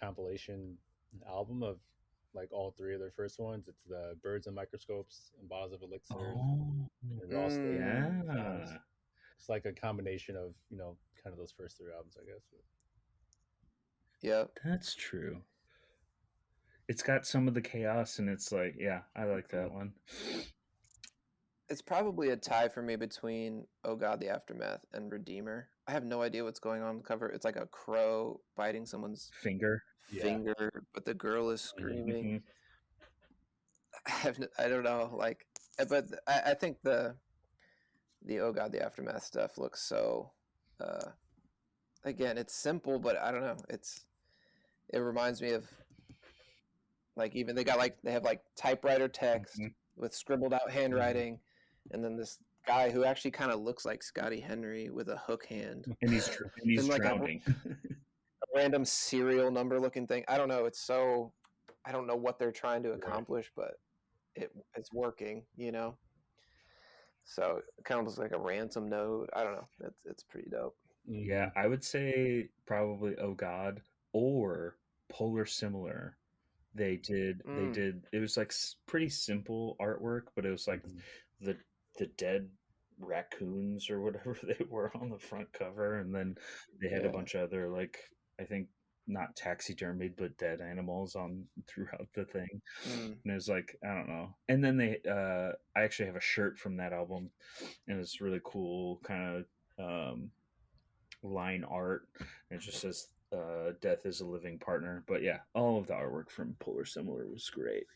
compilation album of like all three of their first ones. It's the Birds and Microscopes and Bottles of Elixir. And Raw State. Yeah. It's like a combination of, kind of those first three albums, I guess. Yeah. That's true. It's got some of the chaos, and it's like, yeah, I like that one. It's probably a tie for me between Oh God, the Aftermath and Redeemer. I have no idea what's going on the cover. It's like a crow biting someone's finger, but the girl is screaming. I don't know, like, but I think the Oh God, the Aftermath stuff looks so. Again, it's simple, but I don't know. It reminds me of, like, even they have like typewriter text with scribbled out handwriting, and then this guy who actually kind of looks like Scotty Henry with a hook hand, and he's like drowning. A random serial number looking thing. I don't know. It's so, I don't know what they're trying to accomplish, but it's working, So it kind of looks like a ransom note. I don't know. It's pretty dope. Yeah, I would say probably Oh God, or Polar Similar. They did it was like pretty simple artwork, but it was like the dead raccoons or whatever they were on the front cover, and then they had a bunch of other, like, I think not taxidermied but dead animals on throughout the thing. And it was like, I don't know. And then they I actually have a shirt from that album, and it's really cool kind of line art. It just says death is a living partner. But yeah, all of the artwork from Polar Similar was great.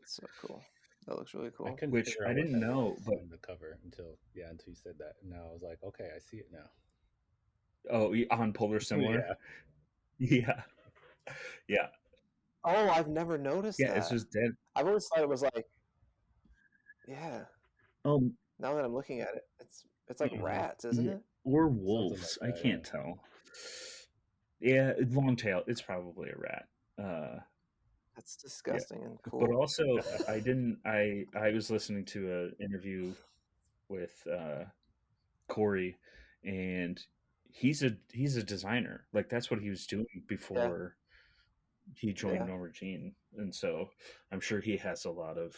So cool. That looks really cool. Which I didn't know, but on the cover until you said that. And now I was like, okay, I see it now. Oh, on Polar Similar? Yeah. Yeah. Oh, I've never noticed that. Yeah, it's just dead. I've always thought it was like, yeah. Now that I'm looking at it, it's like rats, isn't it? Or wolves. Like that, I can't tell. Yeah, long tail. It's probably a rat. That's disgusting and cool. But also, I was listening to an interview with Corey, and he's a designer. Like, that's what he was doing before he joined Norma Jean, and so I'm sure he has a lot of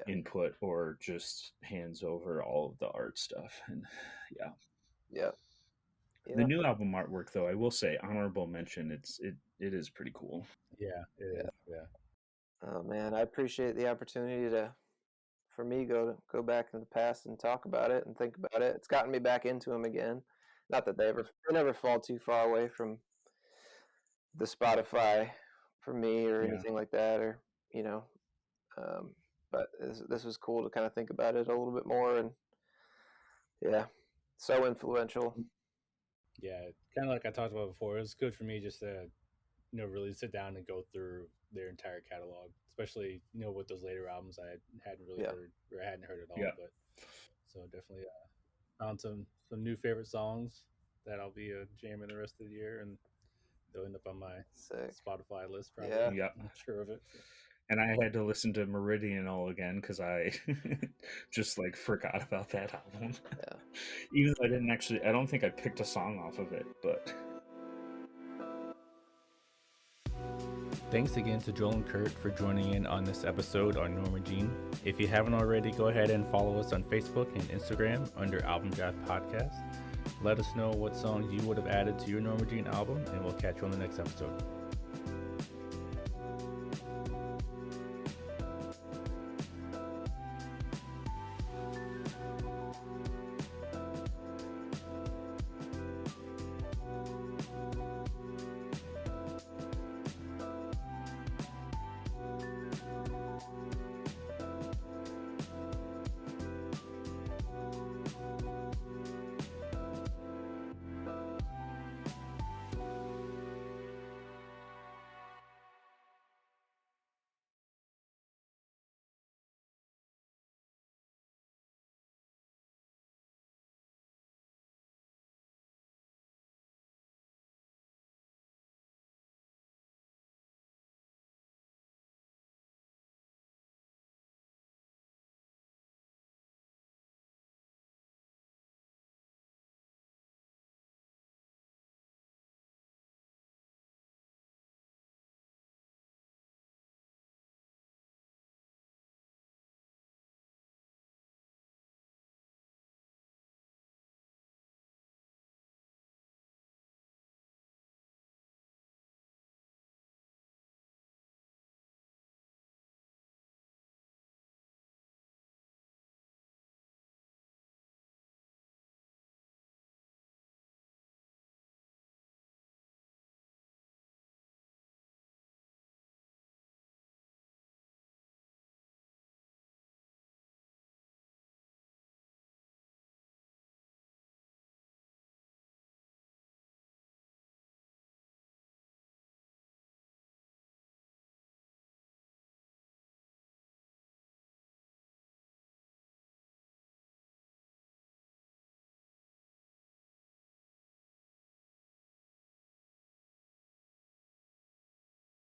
input, or just hands over all of the art stuff. And the new album artwork, though, I will say, honorable mention. It is pretty cool. Yeah, it is. Yeah. Oh man, I appreciate the opportunity for me go back in the past and talk about it and think about it. It's gotten me back into them again. Not that they never fall too far away from the Spotify for me or anything like that, or but this was cool to kind of think about it a little bit more, and so influential. Yeah, kind of like I talked about before. It was good for me just to really sit down and go through their entire catalog, especially with those later albums I hadn't really heard, or I hadn't heard at all. But so definitely found some new favorite songs that I'll be jamming the rest of the year, and they'll end up on my Spotify list probably. I'm sure of it. So. And I had to listen to Meridian all again because I just like forgot about that album. Even though I don't think I picked a song off of it, but. Thanks again to Joel and Kurt for joining in on this episode on Norma Jean. If you haven't already, go ahead and follow us on Facebook and Instagram under Album Draft Podcast. Let us know what songs you would have added to your Norma Jean album, and we'll catch you on the next episode.